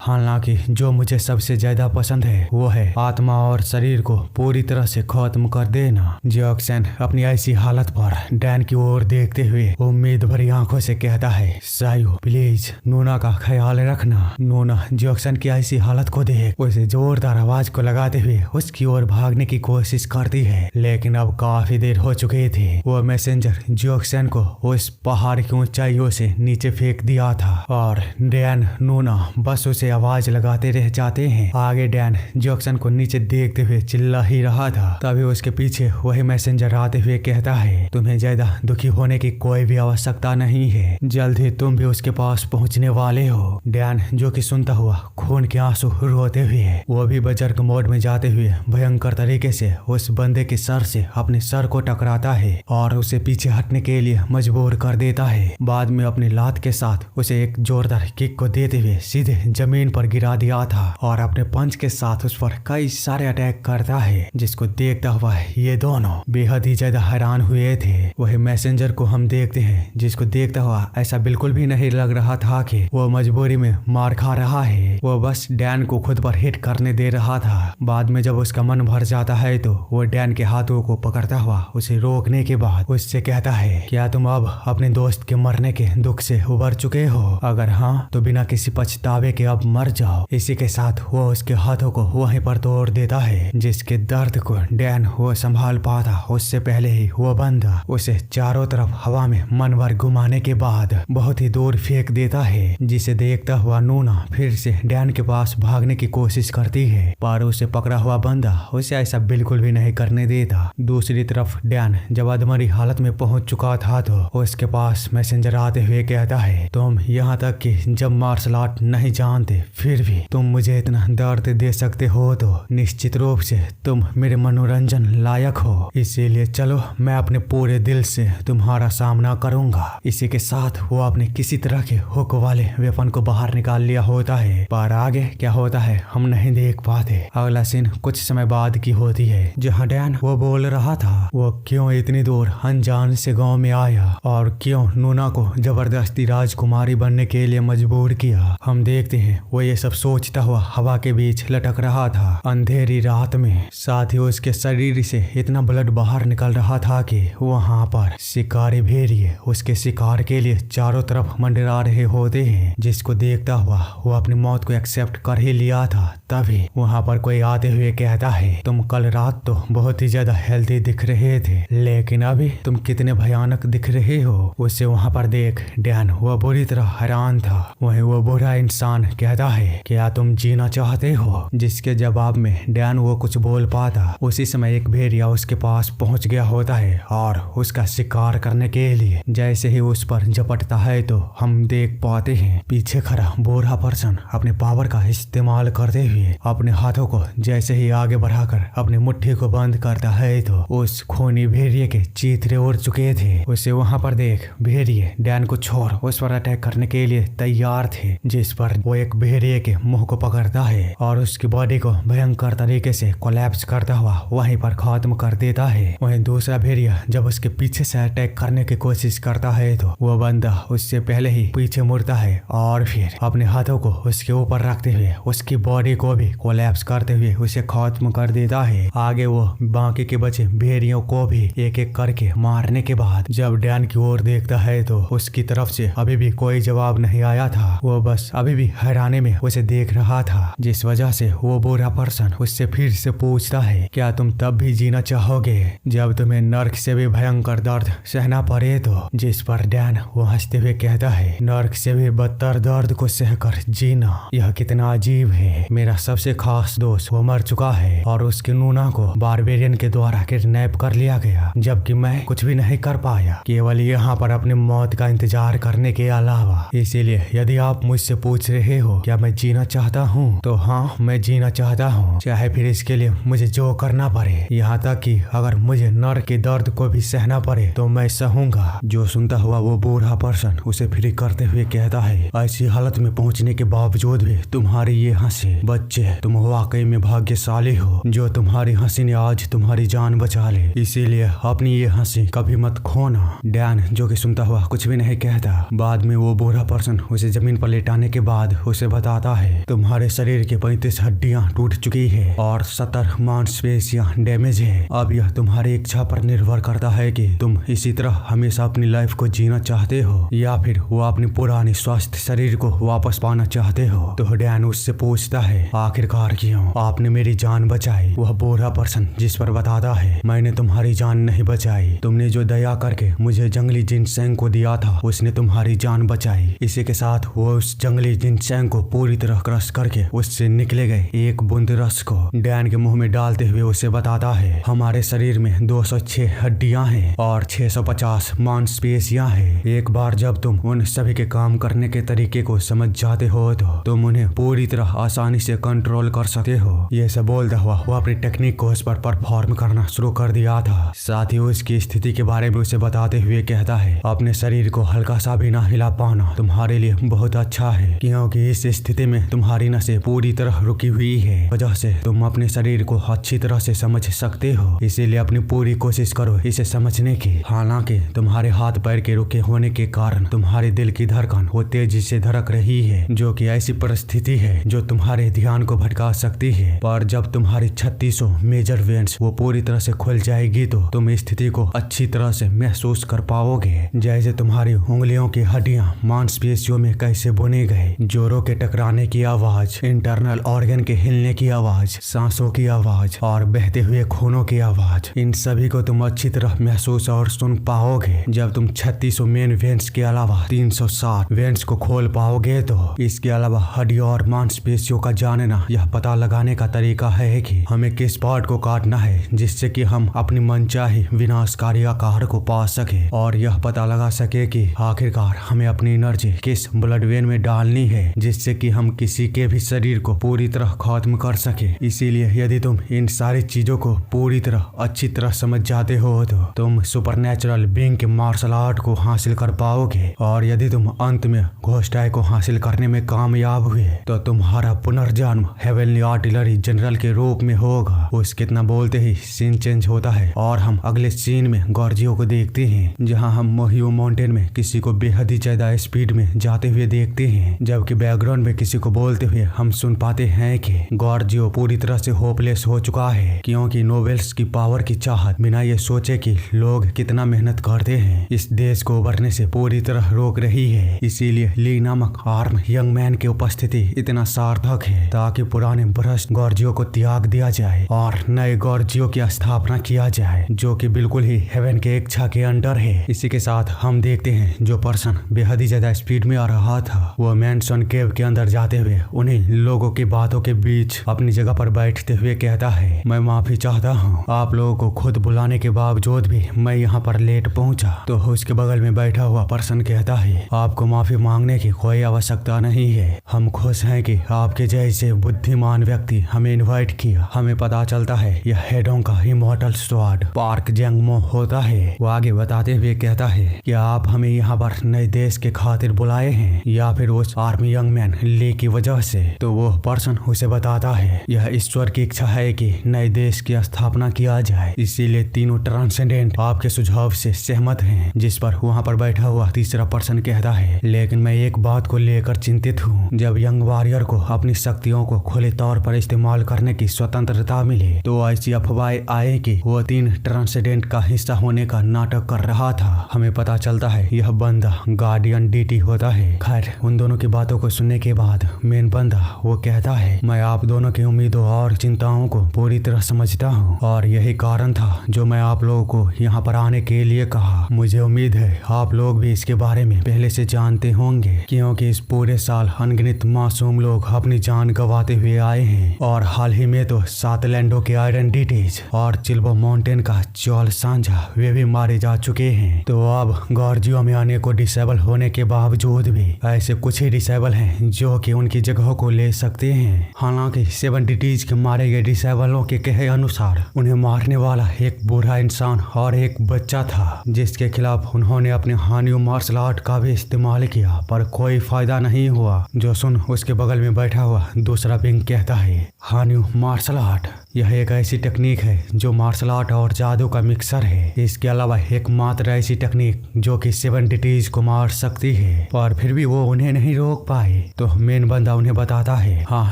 हालांकि जो मुझे सबसे ज्यादा पसंद है वो है आत्मा और शरीर को पूरी तरह से खत्म कर देना। जैक्सन अपनी ऐसी हालत पर डैन की ओर देखते हुए उम्मीद भरी आंखों से कहता है, सायो प्लीज नूना का ख्याल रखना। नूना जैक्सन की ऐसी हालत को देख उसे जोरदार आवाज को लगाते हुए उसकी ओर भागने की कोशिश करती है, लेकिन अब काफी देर हो चुके थे। वो मैसेंजर जैक्सन को उस पहाड़ की ऊंचाइयों से नीचे फेंक दिया था और डैन नूना बस उसे आवाज लगाते रह जाते हैं। आगे डैन जैक्सन को नीचे देखते हुए चिल्ला ही रहा था, तभी उसके पीछे वही मैसेंजर आते हुए कहता है, तुम्हें ज्यादा दुखी होने की कोई भी आवश्यकता नहीं है, जल्द ही तुम भी उसके पास पहुंचने वाले हो। डैन जो कि सुनता हुआ खून के आंसू रोते हुए वो भी बजर्क मोड में जाते हुए भयंकर तरीके से उस बंदे के सर से अपने सर को टकराता है और उसे पीछे हटने के लिए मजबूर कर देता है। बाद में अपनी लात के साथ उसे एक जोरदार किक को देते हुए सीधे जमीन पर गिरा दिया था और अपने पंच के साथ उस पर कई सारे अटैक करता है, जिसको देखता हुआ ये दोनों बेहद ही ज्यादा हैरान हुए थे। वही मैसेंजर को हम देखते हैं, जिसको देखता हुआ ऐसा बिल्कुल भी नहीं लग रहा था कि वो मजबूरी में मार खा रहा है, वो बस डैन को खुद पर हिट करने दे रहा था। बाद में जब उसका मन भर जाता है तो वो डैन के हाथों को पकड़ता हुआ उसे रोकने के बाद उससे कहता है, क्या तुम अब अपने दोस्त के मरने के दुख से उबर चुके हो? अगर हाँ तो बिना किसी पछतावे के अब मर जाओ। इसी के साथ वो उसके हाथों को वहीं पर तोड़ देता है, जिसके दर्द को डैन वो संभाल पाता उससे पहले ही वो बंदा उसे चारों तरफ हवा में मन भर घुमाने के बाद बहुत ही दूर फेंक देता है, जिसे देखता हुआ नूना फिर से डैन के पास भागने की कोशिश करती है, पर उसे पकड़ा हुआ बंदा उसे ऐसा बिल्कुल भी नहीं करने देता। दूसरी तरफ डैन जब अधमरी हालत में पहुंच चुका था तो उसके पास मैसेंजर आते हुए कहता है, तुम यहाँ तक कि जब मार्शल आर्ट नहीं जानते फिर भी तुम मुझे इतना दर्द दे सकते हो तो निश्चित रूप से तुम मेरे मनोरंजन लायक हो, इसीलिए चलो मैं अपने पूरे दिल से तुम्हारा सामना करूंगा। इसी के साथ वो अपने किसी तरह के हुक वाले वेपन को बाहर निकाल लिया होता है, पर आगे क्या होता है हम नहीं देख पाते। अगला सीन कुछ समय बाद की होती है, जहाँ डैन वो बोल रहा था वो क्यों इतनी दूर अनजान से गांव में आया और क्यों नूना को जबरदस्ती राजकुमारी बनने के लिए मजबूर किया। हम देखते हैं वो ये सब सोचता हुआ हवा के बीच लटक रहा था अंधेरी रात में, साथ ही उसके शरीर से इतना ब्लड बाहर निकल रहा था कि वहाँ पर शिकारी भेड़िए उसके शिकार के लिए चारों तरफ मंडरा रहे होते हैं, जिसको देखता हुआ वो अपनी मौत को एक्सेप्ट कर ही लिया था। तभी वहाँ पर कोई आते हुए कहता है, तुम कल रात तो बहुत ही ज्यादा हेल्दी दिख रहे थे, लेकिन अभी तुम कितने भयानक दिख रहे हो। उसे वहाँ पर देख डैन वो बुरी तरह हैरान था। वहीं वो बुरा इंसान कहता है, क्या तुम जीना चाहते हो? जिसके जवाब में डैन वो कुछ बोल पाता उसी समय एक भेड़िया उसके पास पहुंच गया होता है और उसका शिकार करने के लिए जैसे ही उस पर झपटता है तो हम देख पाते हैं पीछे खड़ा बूढ़ा पर्सन अपने पावर का इस्तेमाल करते हुए अपने हाथों को जैसे ही आगे बढ़ाकर अपनी मुट्ठी को बंद करता है तो उस खूनी भेड़िए के चीथड़े उड़ चुके थे। उसे वहां पर देख भेड़िए डैन को छोड़ उस पर अटैक अटैक करने के लिए तैयार थे, जिस पर वो एक भेड़िए के मुंह को पकड़ता है और उसकी बॉडी को भयंकर तरीके से कोलैप्स करता हुआ वहीं पर खत्म कर देता है। वहीं दूसरा भेड़िया जब उसके पीछे से अटैक करने की कोशिश करता है तो वो बंदा उससे पहले ही पीछे मुड़ता है और फिर अपने हाथों को उसके ऊपर रखते हुए उसकी बॉडी को भी कोलैप्स करते हुए उसे खत्म कर देता है। आगे वो बाकी के बचे भेड़ियों को भी एक एक करके मारने के बाद जब डैन की ओर देखता है तो उसकी तरफ से अभी भी कोई जवाब नहीं आया था। वो बस अभी भी हैरानी में उसे देख रहा था, जिस वजह से वो बुरा पर्सन उससे फिर से पूछता है, क्या तुम तब भी जीना चाहोगे जब तुम्हें नर्क से भी भयंकर दर्द सहना पड़े? तो जिस पर डैन वो हंसते हुए कहता है, नर्क से भी बदतर दर्द को सहकर जीना, यह कितना अजीब है। मेरा सबसे खास दोस्त वो मर चुका है और उसके नूना को बारबेरियन के द्वारा किडनैप कर लिया गया, जबकि मैं कुछ भी नहीं कर पाया, केवल यहाँ पर अपनी मौत का इंतजार करने के अलावा। इसीलिए यदि आप मुझसे पूछ रहे हो क्या मैं जीना चाहता हूँ, तो हाँ, मैं जीना चाहता हूँ, चाहे फिर इसके लिए मुझे जो करना पड़े, यहाँ तक कि अगर मुझे नर्क के दर्द को भी सहना पड़े तो मैं सहूंगा। जो सुनता हुआ वो बूढ़ा पर्सन उसे फ्री करते हुए कहता है, ऐसी हालत में पहुँचने के बावजूद भी तुम्हारी ये हंसी, बच्चे तुम वाकई में भाग्यशाली हो जो तुम्हारी हंसी ने आज तुम्हारी जान बचा ले, इसीलिए अपनी ये हंसी कभी मत खोना। डैन जो कि सुनता हुआ कुछ भी नहीं कहता। बाद में वो बूढ़ा पर्सन उसे जमीन पर लेटाने के बाद उसे बताता है, तुम्हारे शरीर की 35 हड्डियां टूट चुकी है और 70 मांसपेशियां डैमेज है। अब यह तुम्हारी इच्छा पर निर्भर करता है कि तुम इसी तरह हमेशा अपनी लाइफ को जीना चाहते हो या फिर वो अपनी पुरानी स्वस्थ शरीर को वापस पाना चाहते हो। तो डैन उससे पूछता है, आखिरकार क्यों आपने मेरी जान बचाई? वह बूढ़ा पर्सन जिस पर बताता है, मैंने तुम्हारी जान नहीं बचाई, तुमने जो दया करके मुझे जंगली जिनसेंग को दिया था उसने तुम्हारी जान बचाई। इसी के साथ वो उस जंगली जिनसेंग को पूरी तरह क्रश करके उससे निकले गए एक बूंद रस को डैन के मुंह में डालते हुए उसे बताता है, हमारे शरीर में 206 हड्डियां हैं और 650 मांसपेशियां हैं। एक बार जब तुम उन सभी के काम करने के तरीके को समझ जाते हो तो तुम उन्हें पूरी तरह आसानी से कंट्रोल कर सकते हो। ये सब बोलता हुआ वो अपनी टेक्निक को उस पर परफॉर्म करना शुरू कर दिया था। साथ ही उसकी स्थिति के बारे में उसे बताते हुए कहता है, अपने शरीर को हल्का सा भी ना हिला पाना तुम्हारे लिए बहुत अच्छा है, क्योंकि इस स्थिति में तुम्हारी नसें पूरी तरह रुकी हुई है, वजह से तुम अपने शरीर को अच्छी तरह से समझ सकते हो। इसीलिए अपनी पूरी कोशिश करो इसे समझने की। हालांकि तुम्हारे हाथ पैर के रुके होने के कारण तुम्हारे दिल की धड़कन वो तेजी से धड़क रही है, जो कि ऐसी परिस्थिति है जो तुम्हारे ध्यान को भटका सकती है, पर जब तुम्हारी 3600 मेजर वेन्स वो पूरी तरह से खुल जाएगी तो तुम स्थिति को अच्छी तरह से महसूस कर पाओगे, जैसे तुम्हारी उंगलियों की हड्डियां मांसपेशियों में कैसे बुने गए, जोरों के टकराने की आवाज, इंटरनल ऑर्गन के हिलने की आवाज, सांसों की आवाज और बहते हुए खूनों की आवाज, इन सभी को तुम अच्छी तरह महसूस और सुन पाओगे। जब तुम 3600 मेन वेन्स के अलावा 360 वेन्स को खोल पाओगे तो इसके अलावा हड्डियों और मांसपेशियों का जानना यह पता लगाने का तरीका है कि हमें किस पार्ट को काटना है, जिससे कि हम अपनी मनचाही विनाशकारी आकार को पा सके और यह पता लगा सके कि आखिरकार हमें अपनी एनर्जी किस ब्लड वेन में डालनी है, जिससे कि हम किसी के भी शरीर को पूरी तरह खत्म कर सके। इसीलिए यदि तुम इन सारी चीजों को पूरी तरह अच्छी तरह समझ जाते हो तो तुम सुपरनेचुरल बीइंग के मार्शल आर्ट को हासिल कर पाओगे, और यदि तुम अंत में घोस्ट आई को हासिल करने में कामयाब हुए तो तुम्हारा पुनर्जन्म हेवनली आर्टिलरी जनरल के रूप में होगा। उसके इतना बोलते ही सीन चेंज होता है और हम अगले सीन में गॉर्जियो को देखते हैं, जहां हम मोहियो माउंटेन में किसी को बेहद ही ज्यादा स्पीड में जाते हुए देखते हैं, जबकि बैकग्राउंड में किसी को बोलते हुए हम सुन पाते हैं कि गॉर्जियो पूरी तरह से होपलेस हो चुका है, क्योंकि नोबेल्स की पावर की चाहत बिना ये सोचे कि लोग कितना मेहनत करते हैं इस देश को उभरने से पूरी तरह रोक रही है। इसीलिए ली नामक आर्म यंग मैन की उपस्थिति इतना सार्थक है ताकि पुराने भ्रष्ट गॉर्जियो को त्याग दिया जाए और नए गॉर्जियो की स्थापना किया जाए, जो कि बिल्कुल ही हेवन के इच्छा के अंडर है। इसी के साथ हम देखते हैं जो पर्सन बेहद ही ज्यादा स्पीड में आ रहा था वो मैंसन केव के अंदर जाते हुए उन्हीं लोगों की बातों के बीच अपनी जगह पर बैठते हुए कहता है, मैं माफी चाहता हूँ, आप लोगों को खुद बुलाने के बावजूद भी मैं यहाँ पर लेट पहुँचा। तो उसके बगल में बैठा हुआ पर्सन कहता है, आपको माफी मांगने की कोई आवश्यकता नहीं है, हम खुश हैं कि आपके जैसे बुद्धिमान व्यक्ति हमें इनवाइट किया। हमें पता चलता है यह हेडों का इमॉर्टल स्वॉर्ड पार्क जंगमो होता है। वो आगे बताते हुए कहता है कि आप हमें यहाँ पर नए देश के के खातिर बुलाए हैं या फिर उस आर्मी यंग मैन ली की वजह से। तो वो पर्सन उसे बताता है यह ईश्वर की इच्छा है कि नए देश की स्थापना किया जाए, इसीलिए तीनों ट्रांसेंडेंट आपके सुझाव से सहमत हैं। जिस पर वहाँ पर बैठा हुआ तीसरा पर्सन कहता है लेकिन मैं एक बात को लेकर चिंतित हूँ, जब यंग वॉरियर को अपनी शक्तियों को खुले तौर पर इस्तेमाल करने की स्वतंत्रता मिले तो ऐसी अफवाहें आए कि वो 3 ट्रांसेंडेंट का हिस्सा होने का नाटक कर रहा था। हमें पता चलता है यह बंदा गार्डियन डीटी होता है। खैर उन दोनों की बातों को सुनने के बाद मेन बंदा वो कहता है मैं आप दोनों की उम्मीदों और चिंताओं को पूरी तरह समझता हूँ और यही कारण था जो मैं आप लोगों को यहाँ पर आने के लिए कहा। मुझे उम्मीद है आप लोग भी इसके बारे में पहले से जानते होंगे क्योंकि इस पूरे साल अनगिनत मासूम लोग अपनी जान गंवाते हुए आए हैं और हाल ही में तो 7 लैंडो के आइडेंटिटीज और चिल्बो माउंटेन का चौल सांझा वे भी मारे जा चुके हैं। तो अब गॉर्जियो में आने को डिसेबल होने के बावजूद भी ऐसे कुछ ही डिसेबल हैं जो कि उनकी जगहों को ले सकते हैं। हालांकि 7 डिटीज के मारे गए डिसेबलों के कहे अनुसार उन्हें मारने वाला एक बूढ़ा इंसान और एक बच्चा था जिसके खिलाफ उन्होंने अपने हानियो मार्शल आर्ट का भी इस्तेमाल किया पर कोई फायदा नहीं हुआ। जो सुन उसके बगल में बैठा हुआ दूसरा पिंग कहता है हानियो मार्शल आर्ट यह एक ऐसी टेक्निक है जो मार्शल आर्ट और जादू का मिक्सर है। इसके अलावा एकमात्र ऐसी टेक्निक जो कि 7 डिटीज को मार सकती है और फिर भी वो उन्हें नहीं रोक पाए। तो मेन बंदा उन्हें बताता है हाँ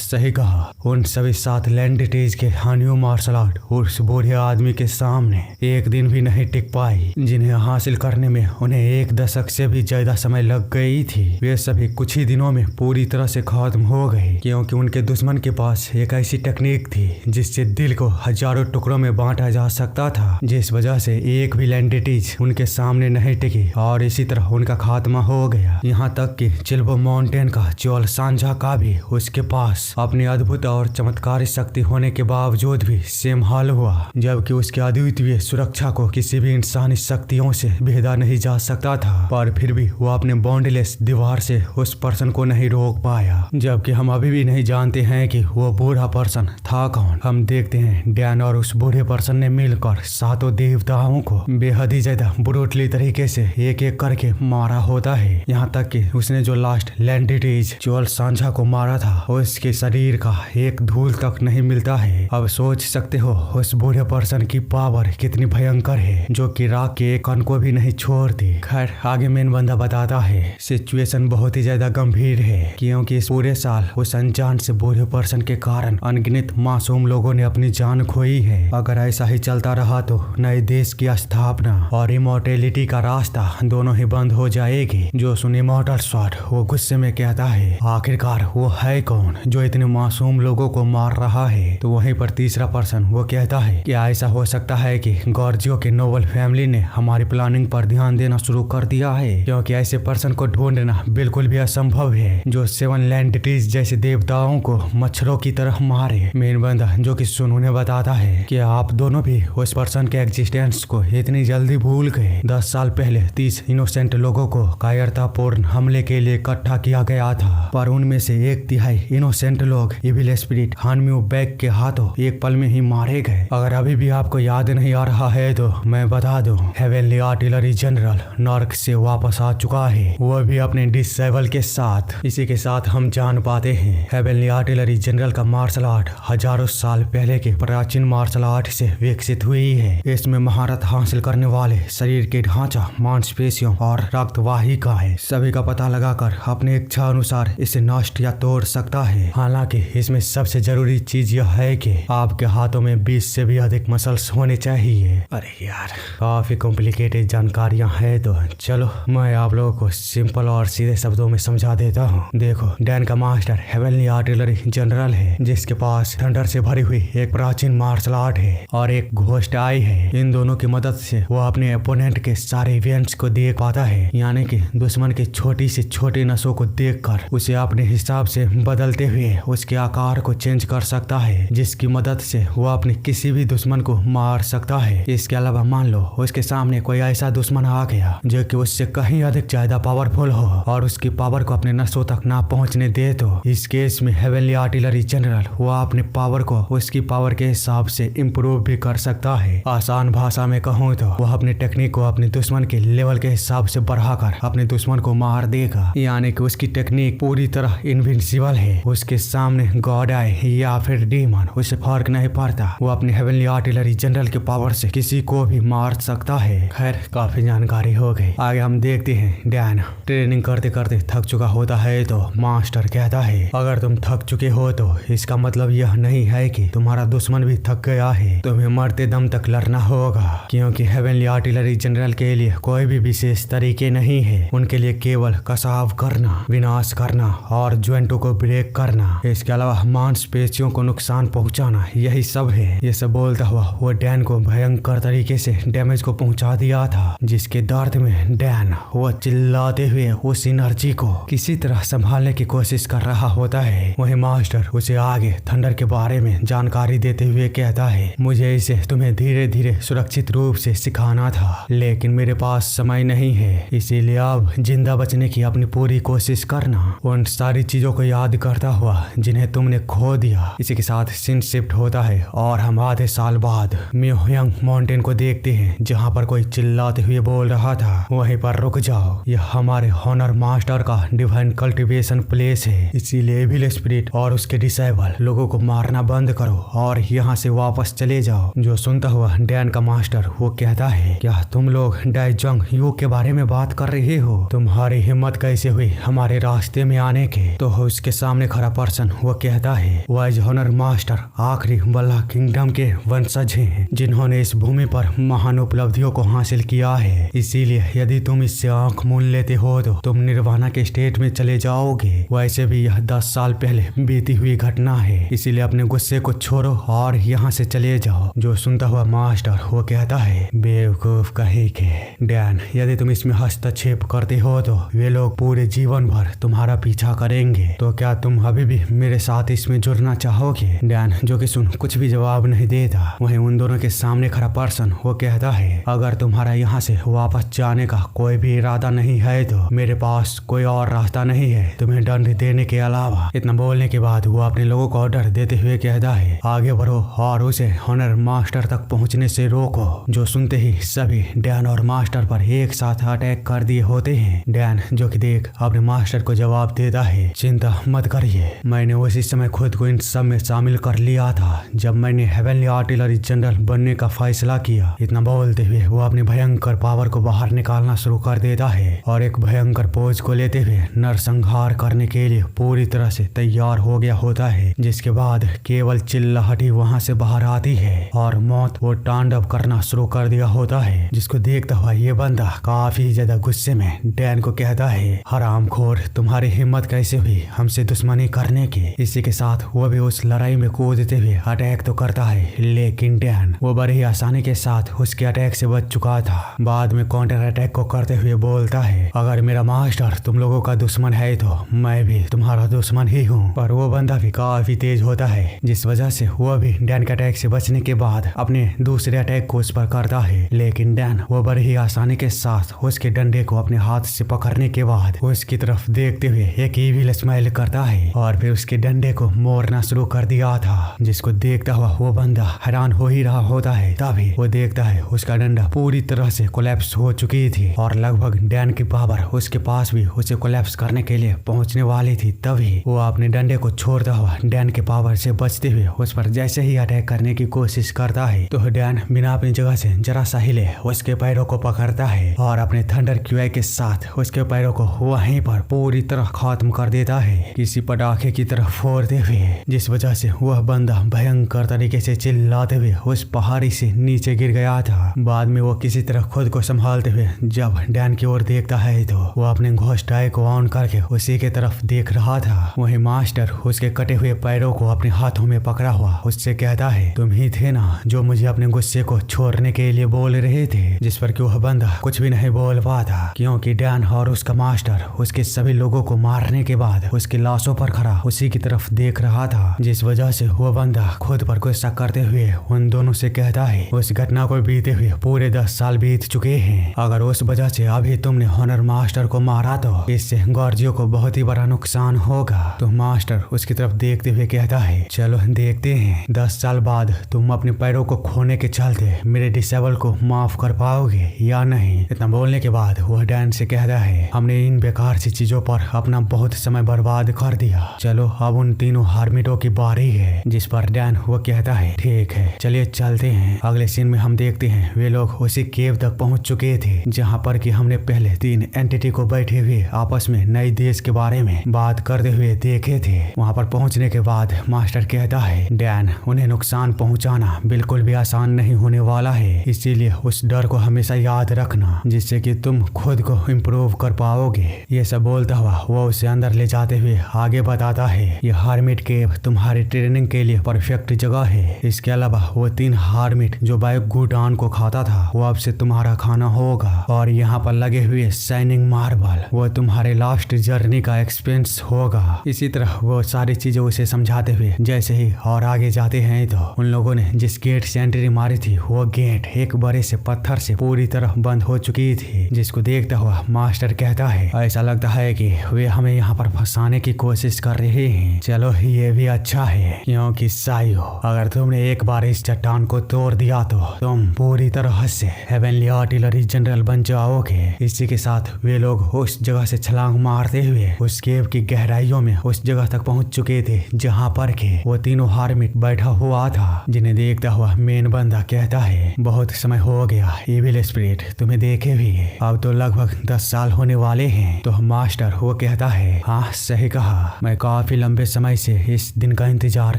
सही कहा, उन सभी 7 लैंड डिटीज के हानियो मार्शल आर्ट उस बूढ़े आदमी के सामने एक दिन भी नहीं टिक पाई, जिन्हें हासिल करने में उन्हें 1 दशक से भी ज्यादा समय लग गई थी। वे सभी कुछ ही दिनों में पूरी तरह से खत्म हो गए क्योंकि उनके दुश्मन के पास एक ऐसी टेक्निक थी जिससे दिल को हजारों टुकड़ों में बांटा जा सकता था, जिस वजह से एक भी लैंडिटीज उनके सामने नहीं टिकी और इसी तरह उनका खात्मा हो गया। यहाँ तक कि चिल्बो माउंटेन का चोल सांझा का भी उसके पास अपनी अद्भुत और चमत्कारी शक्ति होने के बावजूद भी सेम हाल हुआ, जबकि उसकी अद्वितीय सुरक्षा को किसी भी इंसानी शक्तियों से भेदा नहीं जा सकता था। पर फिर भी वो अपने बॉन्डलेस दीवार से उस पर्सन को नहीं रोक पाया, जबकि हम अभी भी नहीं जानते हैं कि वो बूढ़ा पर्सन था कौन। हम देखते हैं डैन और उस बूढ़े पर्सन ने मिलकर 7 देवताओं को बेहद ही ज्यादा ब्रूटली तरीके से एक एक करके मारा होता है। यहाँ तक कि उसने जो लास्ट लैंडिटीज चोल सांझा को मारा था उसके शरीर का एक धूल तक नहीं मिलता है। अब सोच सकते हो उस बूढ़े पर्सन की पावर कितनी भयंकर है जो कि राख के एक कण को भी नहीं छोड़ती। खैर आगे मेन बंदा बताता है सिचुएशन बहुत ही ज्यादा गंभीर है क्योंकि इस पूरे साल उस अनजान से बूढ़े पर्सन के कारण अनगिनत मासूम लोगों ने अपनी जान खोई है। अगर ऐसा ही चलता रहा तो नए देश की स्थापना और इमोर्टेलिटी का रास्ता दोनों ही बंद हो जाएगी। जो सुन इमोर्टल स्वॉर्ड वो गुस्से में कहता है आखिरकार वो है कौन जो इतने मासूम लोगों को मार रहा है। तो वहीं पर तीसरा पर्सन वो कहता है कि ऐसा हो सकता है कि गॉर्जियो के नोबल फैमिली ने हमारी प्लानिंग पर ध्यान देना शुरू कर दिया है क्योंकि ऐसे पर्सन को ढूंढना बिल्कुल भी असंभव है जो 7 लैंडिटीज जैसे देवताओं को मच्छरों की तरह मारे। मेन बंदा जो कि सुन उन्हें बताता है कि आप दोनों भी उस पर्सन के एग्जिस्टेंस को इतनी जल्दी भूल गए। 10 साल पहले 30 इनोसेंट लोगों को कायरतापूर्ण हमले के लिए इकट्ठा किया गया था पर उनमें से 1/3 इनोसेंट लोग इविल स्पिरिट हानम्यू बैग के हाथों एक पल में ही मारे गए। अगर अभी भी आपको याद नहीं आ रहा है तो मैं बता दूं हेवनली आर्टिलरी जनरल नर्क से वापस आ चुका है, वो भी अपने डिसेबल के साथ। इसी के साथ हम जान पाते हैं हेवनली आर्टिलरी जनरल का मार्शल आर्ट हजारों साल पहले के प्राचीन मार्शल आर्ट से विकसित हुई है। इसमें महारत हासिल करने वाले शरीर के ढांचा, मांसपेशियों और रक्त वाहिकाएं सभी का पता लगाकर अपने इच्छा अनुसार इसे नष्ट या तोड़ सकता है। हालांकि इसमें सबसे जरूरी चीज यह है कि आपके हाथों में 20 से भी अधिक मसल्स होने चाहिए। अरे यार काफी कॉम्प्लिकेटेड जानकारियां हैं तो चलो मैं आप लोगों को सिंपल और सीधे शब्दों में समझा देता हूँ। देखो डैन का मास्टर हेवनली आर्टिलरी जनरल है जिसके पास थंडर से भरी हुई एक प्राचीन मार्शल आर्ट है और एक घोस्ट आई है। इन दोनों की मदद से वो अपने अपोनेंट के सारे इवेंट्स को देख पाता है, यानी कि दुश्मन के छोटी से छोटी नसों को देखकर उसे अपने हिसाब से बदलते हुए उसके आकार को चेंज कर सकता है, जिसकी मदद से वो अपने किसी भी दुश्मन को मार सकता है। इसके अलावा मान लो उसके सामने कोई ऐसा दुश्मन आ गया जो कि उससे कहीं अधिक ज्यादा पावरफुल हो और उसकी पावर को अपने नसों तक ना पहुंचने दे तो इस केस में हेवनली आर्टिलरी जनरल वो अपने पावर को उसकी पावर के हिसाब से इम्प्रूव भी कर सकता है। आसान भाषा में कहूँ तो वह अपने टेक्निक को अपने दुश्मन के लेवल के हिसाब से बढ़ाकर अपने अपने दुश्मन को मार देगा, यानी कि उसकी टेक्निक पूरी तरह इनविंसिबल है। उसके सामने गॉड आए या फिर डीमन, उसे फर्क नहीं पड़ता। वो अपने हेवनली आर्टिलरी जनरल के पावर से किसी को भी मार सकता है। खैर, काफी जानकारी हो गई। आगे हम देखते हैं। डैन ट्रेनिंग करते करते थक चुका होता है तो मास्टर कहता है, अगर तुम थक चुके हो तो इसका मतलब यह नहीं है कि तुम्हारा दुश्मन भी थक गया है। तुम्हें मरते दम तक लड़ना होगा, क्योंकि हेवनली आर्टिलरी जनरल के लिए कोई भी विशेष तरीके नहीं है। उनके लिए केवल कसाव करना, विनाश करना और ज्वाइंटों को ब्रेक करना, इसके अलावा मांसपेशियों को नुकसान पहुंचाना, यही सब है। ये सब बोलता हुआ वो डैन को भयंकर तरीके से डैमेज को पहुंचा दिया था, जिसके दर्द में डैन वो चिल्लाते हुए उस एनर्जी को किसी तरह संभालने की कोशिश कर रहा होता है। वही मास्टर उसे आगे थंडर के बारे में जानकारी देते हुए कहता है, मुझे इसे तुम्हें धीरे धीरे सुरक्षित रूप से सिखाना था, लेकिन मेरे पास समय नहीं है, इसीलिए अब जिंदा बचने की अपनी पूरी कोशिश करना। उन सारी चीजों को याद करता हुआ जिन्हें तुमने खो दिया। इसी के साथ सीन शिफ्ट होता है और हम आधे साल बाद म्योयांग माउंटेन को देखते हैं, जहाँ पर कोई चिल्लाते हुए बोल रहा था, वहीं पर रुक जाओ, यह हमारे हॉनर मास्टर का डिवाइन कल्टीवेशन प्लेस है, इसीलिए एविल स्पिरिट और उसके डिसेबल लोगों को मारना बंद करो और यहाँ से वापस चले जाओ। जो सुनता हुआ डैन का मास्टर वो कहता है, क्या तुम लोग डाइजंग यू के बारे में बात कर रहे हो? तुम्हारी हिम्मत कैसे हुई हमारे रास्ते में आने के? तो उसके सामने खड़ा पर्सन वो कहता है, वाइज हॉनर मास्टर आखिरी बल्ला किंगडम के वंशज हैं, जिन्होंने इस भूमि पर महान उपलब्धियों को हासिल किया है। इसीलिए यदि तुम इससे आंख मूंद लेते हो तो तुम निर्वाणा के स्टेट में चले जाओगे। वैसे भी यह 10 साल पहले बीती हुई घटना है, इसीलिए अपने गुस्से को छोड़ो और यहाँ से चले जाओ। जो सुनता हुआ मास्टर वो कहता है, बेवकूफ कहीं के डैन, यदि तुम इसमें हस्तक्षेप करते हो तो वे लोग पूरे जीवन भर तुम्हारा पीछा करेंगे। तो क्या तुम अभी भी मेरे साथ इसमें जुड़ना चाहोगे? डैन जो कि सुन कुछ भी जवाब नहीं देता। वहीं उन दोनों के सामने खड़ा पर्सन वो कहता है, अगर तुम्हारा यहाँ से वापस जाने का कोई भी इरादा नहीं है तो मेरे पास कोई और रास्ता नहीं है तुम्हें दंड देने के अलावा। इतना बोलने के बाद वो अपने लोगों को ऑर्डर देते हुए कहता है, आगे बढ़ो और उसे हॉनर मास्टर तक पहुँचने से रोको। जो सुनते ही सभी डैन और मास्टर पर एक साथ अटैक कर दिए होते हैं। डैन जो कि देख अपने मास्टर को जवाब देता है, चिंता मत करिए, मैंने उसी समय खुद को इन सब में शामिल कर लिया था जब मैंने हेवनली आर्टिलरी जनरल बनने का फैसला किया। इतना बोलते हुए वो अपने भयंकर पावर को बाहर निकालना शुरू कर देता है और एक भयंकर पोज को लेते हुए नरसंहार करने के लिए पूरी तरह से तैयार हो गया होता है। जिसके बाद केवल चिल्लाहट ही वहाँ से बाहर आती है और मौत वो तांडव करना शुरू कर दिया होता है। जिसको देखता हुआ ये बंदा काफी ज्यादा गुस्से में डैन को कहता है, हरामखोर, तुम्हारी हिम्मत कैसे हुई हमसे दुश्मनी करने की? इसी के साथ वो भी उस लड़ाई में कूदते हुए अटैक तो करता है, लेकिन डैन वो बड़ी ही आसानी के साथ उसके अटैक से बच चुका था। बाद में काउंटर अटैक को करते हुए बोलता है, अगर मेरा मास्टर तुम लोगों का दुश्मन है तो मैं भी तुम्हारा दुश्मन ही हूँ। पर वो बंदा भी काफी तेज होता है, जिस वजह से वो भी डैन के अटैक से बचने के बाद अपने दूसरे अटैक को उस पर करता है। लेकिन डैन वो बड़ी ही आसानी के साथ उसके डंडे को अपने हाथ से पकड़ने के बाद उसकी तरफ देखते हुए एक ईविल स्माइल करता है और फिर उसके डंडे को मोड़ना शुरू कर दिया था। जिसको देखता हुआ वो बंदा हैरान हो ही रहा होता है। तभी वो देखता है उसका डंडा पूरी तरह से कोलैप्स हो चुकी थी और लगभग डैन की पावर उसके पास भी उसे कोलैप्स करने के लिए पहुंचने वाली थी। तभी वो अपने डंडे को छोड़ता हुआ डैन के पावर से बचते हुए उस पर जैसे ही अटैक करने की कोशिश करता है तो डैन बिना अपनी जगह से जरा सा हिले उसके पैरों को पकड़ता है और अपने थंडर क्यूआई के साथ उसके पैरों को वहीं पर पूरी तरह खत्म कर देता है, किसी पटाखे की तरह फोड़ते हुए। जिस वजह से वह बंदा भयंकर तरीके से चिल्लाते हुए उस पहाड़ी से नीचे गिर गया था। बाद में वो किसी तरह खुद को संभालते हुए जब डैन की ओर देखता है तो वो अपने घोस्ट आई को ऑन करके उसी के तरफ देख रहा था। वही मास्टर उसके कटे हुए पैरों को अपने हाथों में पकड़ा हुआ उससे कहता है, तुम ही थे ना जो मुझे अपने गुस्से को छोड़ने के लिए बोल रहे थे? जिस पर कि वह बंदा कुछ भी नहीं बोल पाता, क्योंकि डैन और उसका मास्टर उसके सभी लोगों को मारने के बाद उसकी लाशों पर खड़ा उसी की तरफ देख रहा था। जिस वजह से वह बंदा खुद पर गुस्सा करते हुए उन दोनों से कहता है, उस घटना को बीते हुए पूरे 10 साल बीत चुके हैं, अगर उस वजह से अभी तुमने हॉनर मास्टर को मारा तो इससे गॉर्जियो को बहुत ही बड़ा नुकसान होगा। तो मास्टर उसकी तरफ देखते हुए कहता है, चलो देखते हैं 10 साल बाद तुम अपने पैरों को खोने के चलते मेरे डिसेबल को माफ कर पाओगे या नहीं। इतना बोलने के बाद वह डैन से कहता है हमने इन बेकार सी चीजों पर अपना बहुत समय बर्बाद कर दिया, चलो अब उन तीनों हार्मिटों की बारी है। जिस पर डैन वो कहता है ठीक है चलिए चलते हैं। अगले सीन में हम देखते हैं वे लोग उसी केव तक पहुंच चुके थे जहां पर कि हमने पहले 3 एंटिटी को बैठे हुए आपस में नए देश के बारे में बात करते हुए देखे थे। वहां पर पहुंचने के बाद मास्टर कहता है डैन उन्हें नुकसान पहुंचाना बिल्कुल भी आसान नहीं होने वाला है, इसीलिए उस डर को हमेशा याद रखना जिससे कि तुम खुद को इम्प्रूव कर पाओगे। ये सब बोलता हुआ वो उसे अंदर ले जाते हुए आगे बताता है ये हार्मिट केव तुम्हारी ट्रेनिंग के लिए परफेक्ट जगह है। इसके अलावा वो 3 हार्मिट जो बायोगुडान को खाता था वो अब से तुम्हारा खाना होगा, और यहाँ पर लगे हुए शाइनिंग मार्बल वो तुम्हारे लास्ट जर्नी का एक्सपेंस होगा। इसी तरह वो सारी चीजें उसे समझाते हुए जैसे ही और आगे जाते हैं तो उन लोगों ने जिस गेट से एंट्री मारी थी वो गेट एक बड़े से पत्थर से पूरी तरह बंद हो चुकी थी, जिसको देखता हुआ मास्टर कहता है ऐसा लगता है कि वे हमें यहाँ पर फंसाने की कोशिश कर रहे हैं। चलो ये भी अच्छा है क्योंकि साइयो अगर तुमने एक बार इस चट्टान को तोड़ दिया तो तुम पूरी तरह से हेवनली आर्टिलरी जनरल बन जाओगे। इसी के साथ वे लोग उस जगह से छलांग मारते हुए उस केव की गहराइयों में उस जगह तक पहुंच चुके थे जहां पर के वो तीनों हार्मिट बैठा हुआ था, जिन्हें देखता हुआ मेन बंदा कहता है बहुत समय हो गया इविल स्पिरिट तुम्हें देखे हुए, अब तो लगभग 10 साल होने वाले हैं। तो मास्टर वो कहता है हाँ सही कहा, मैं काफी लंबे समय से इस दिन का इंतजार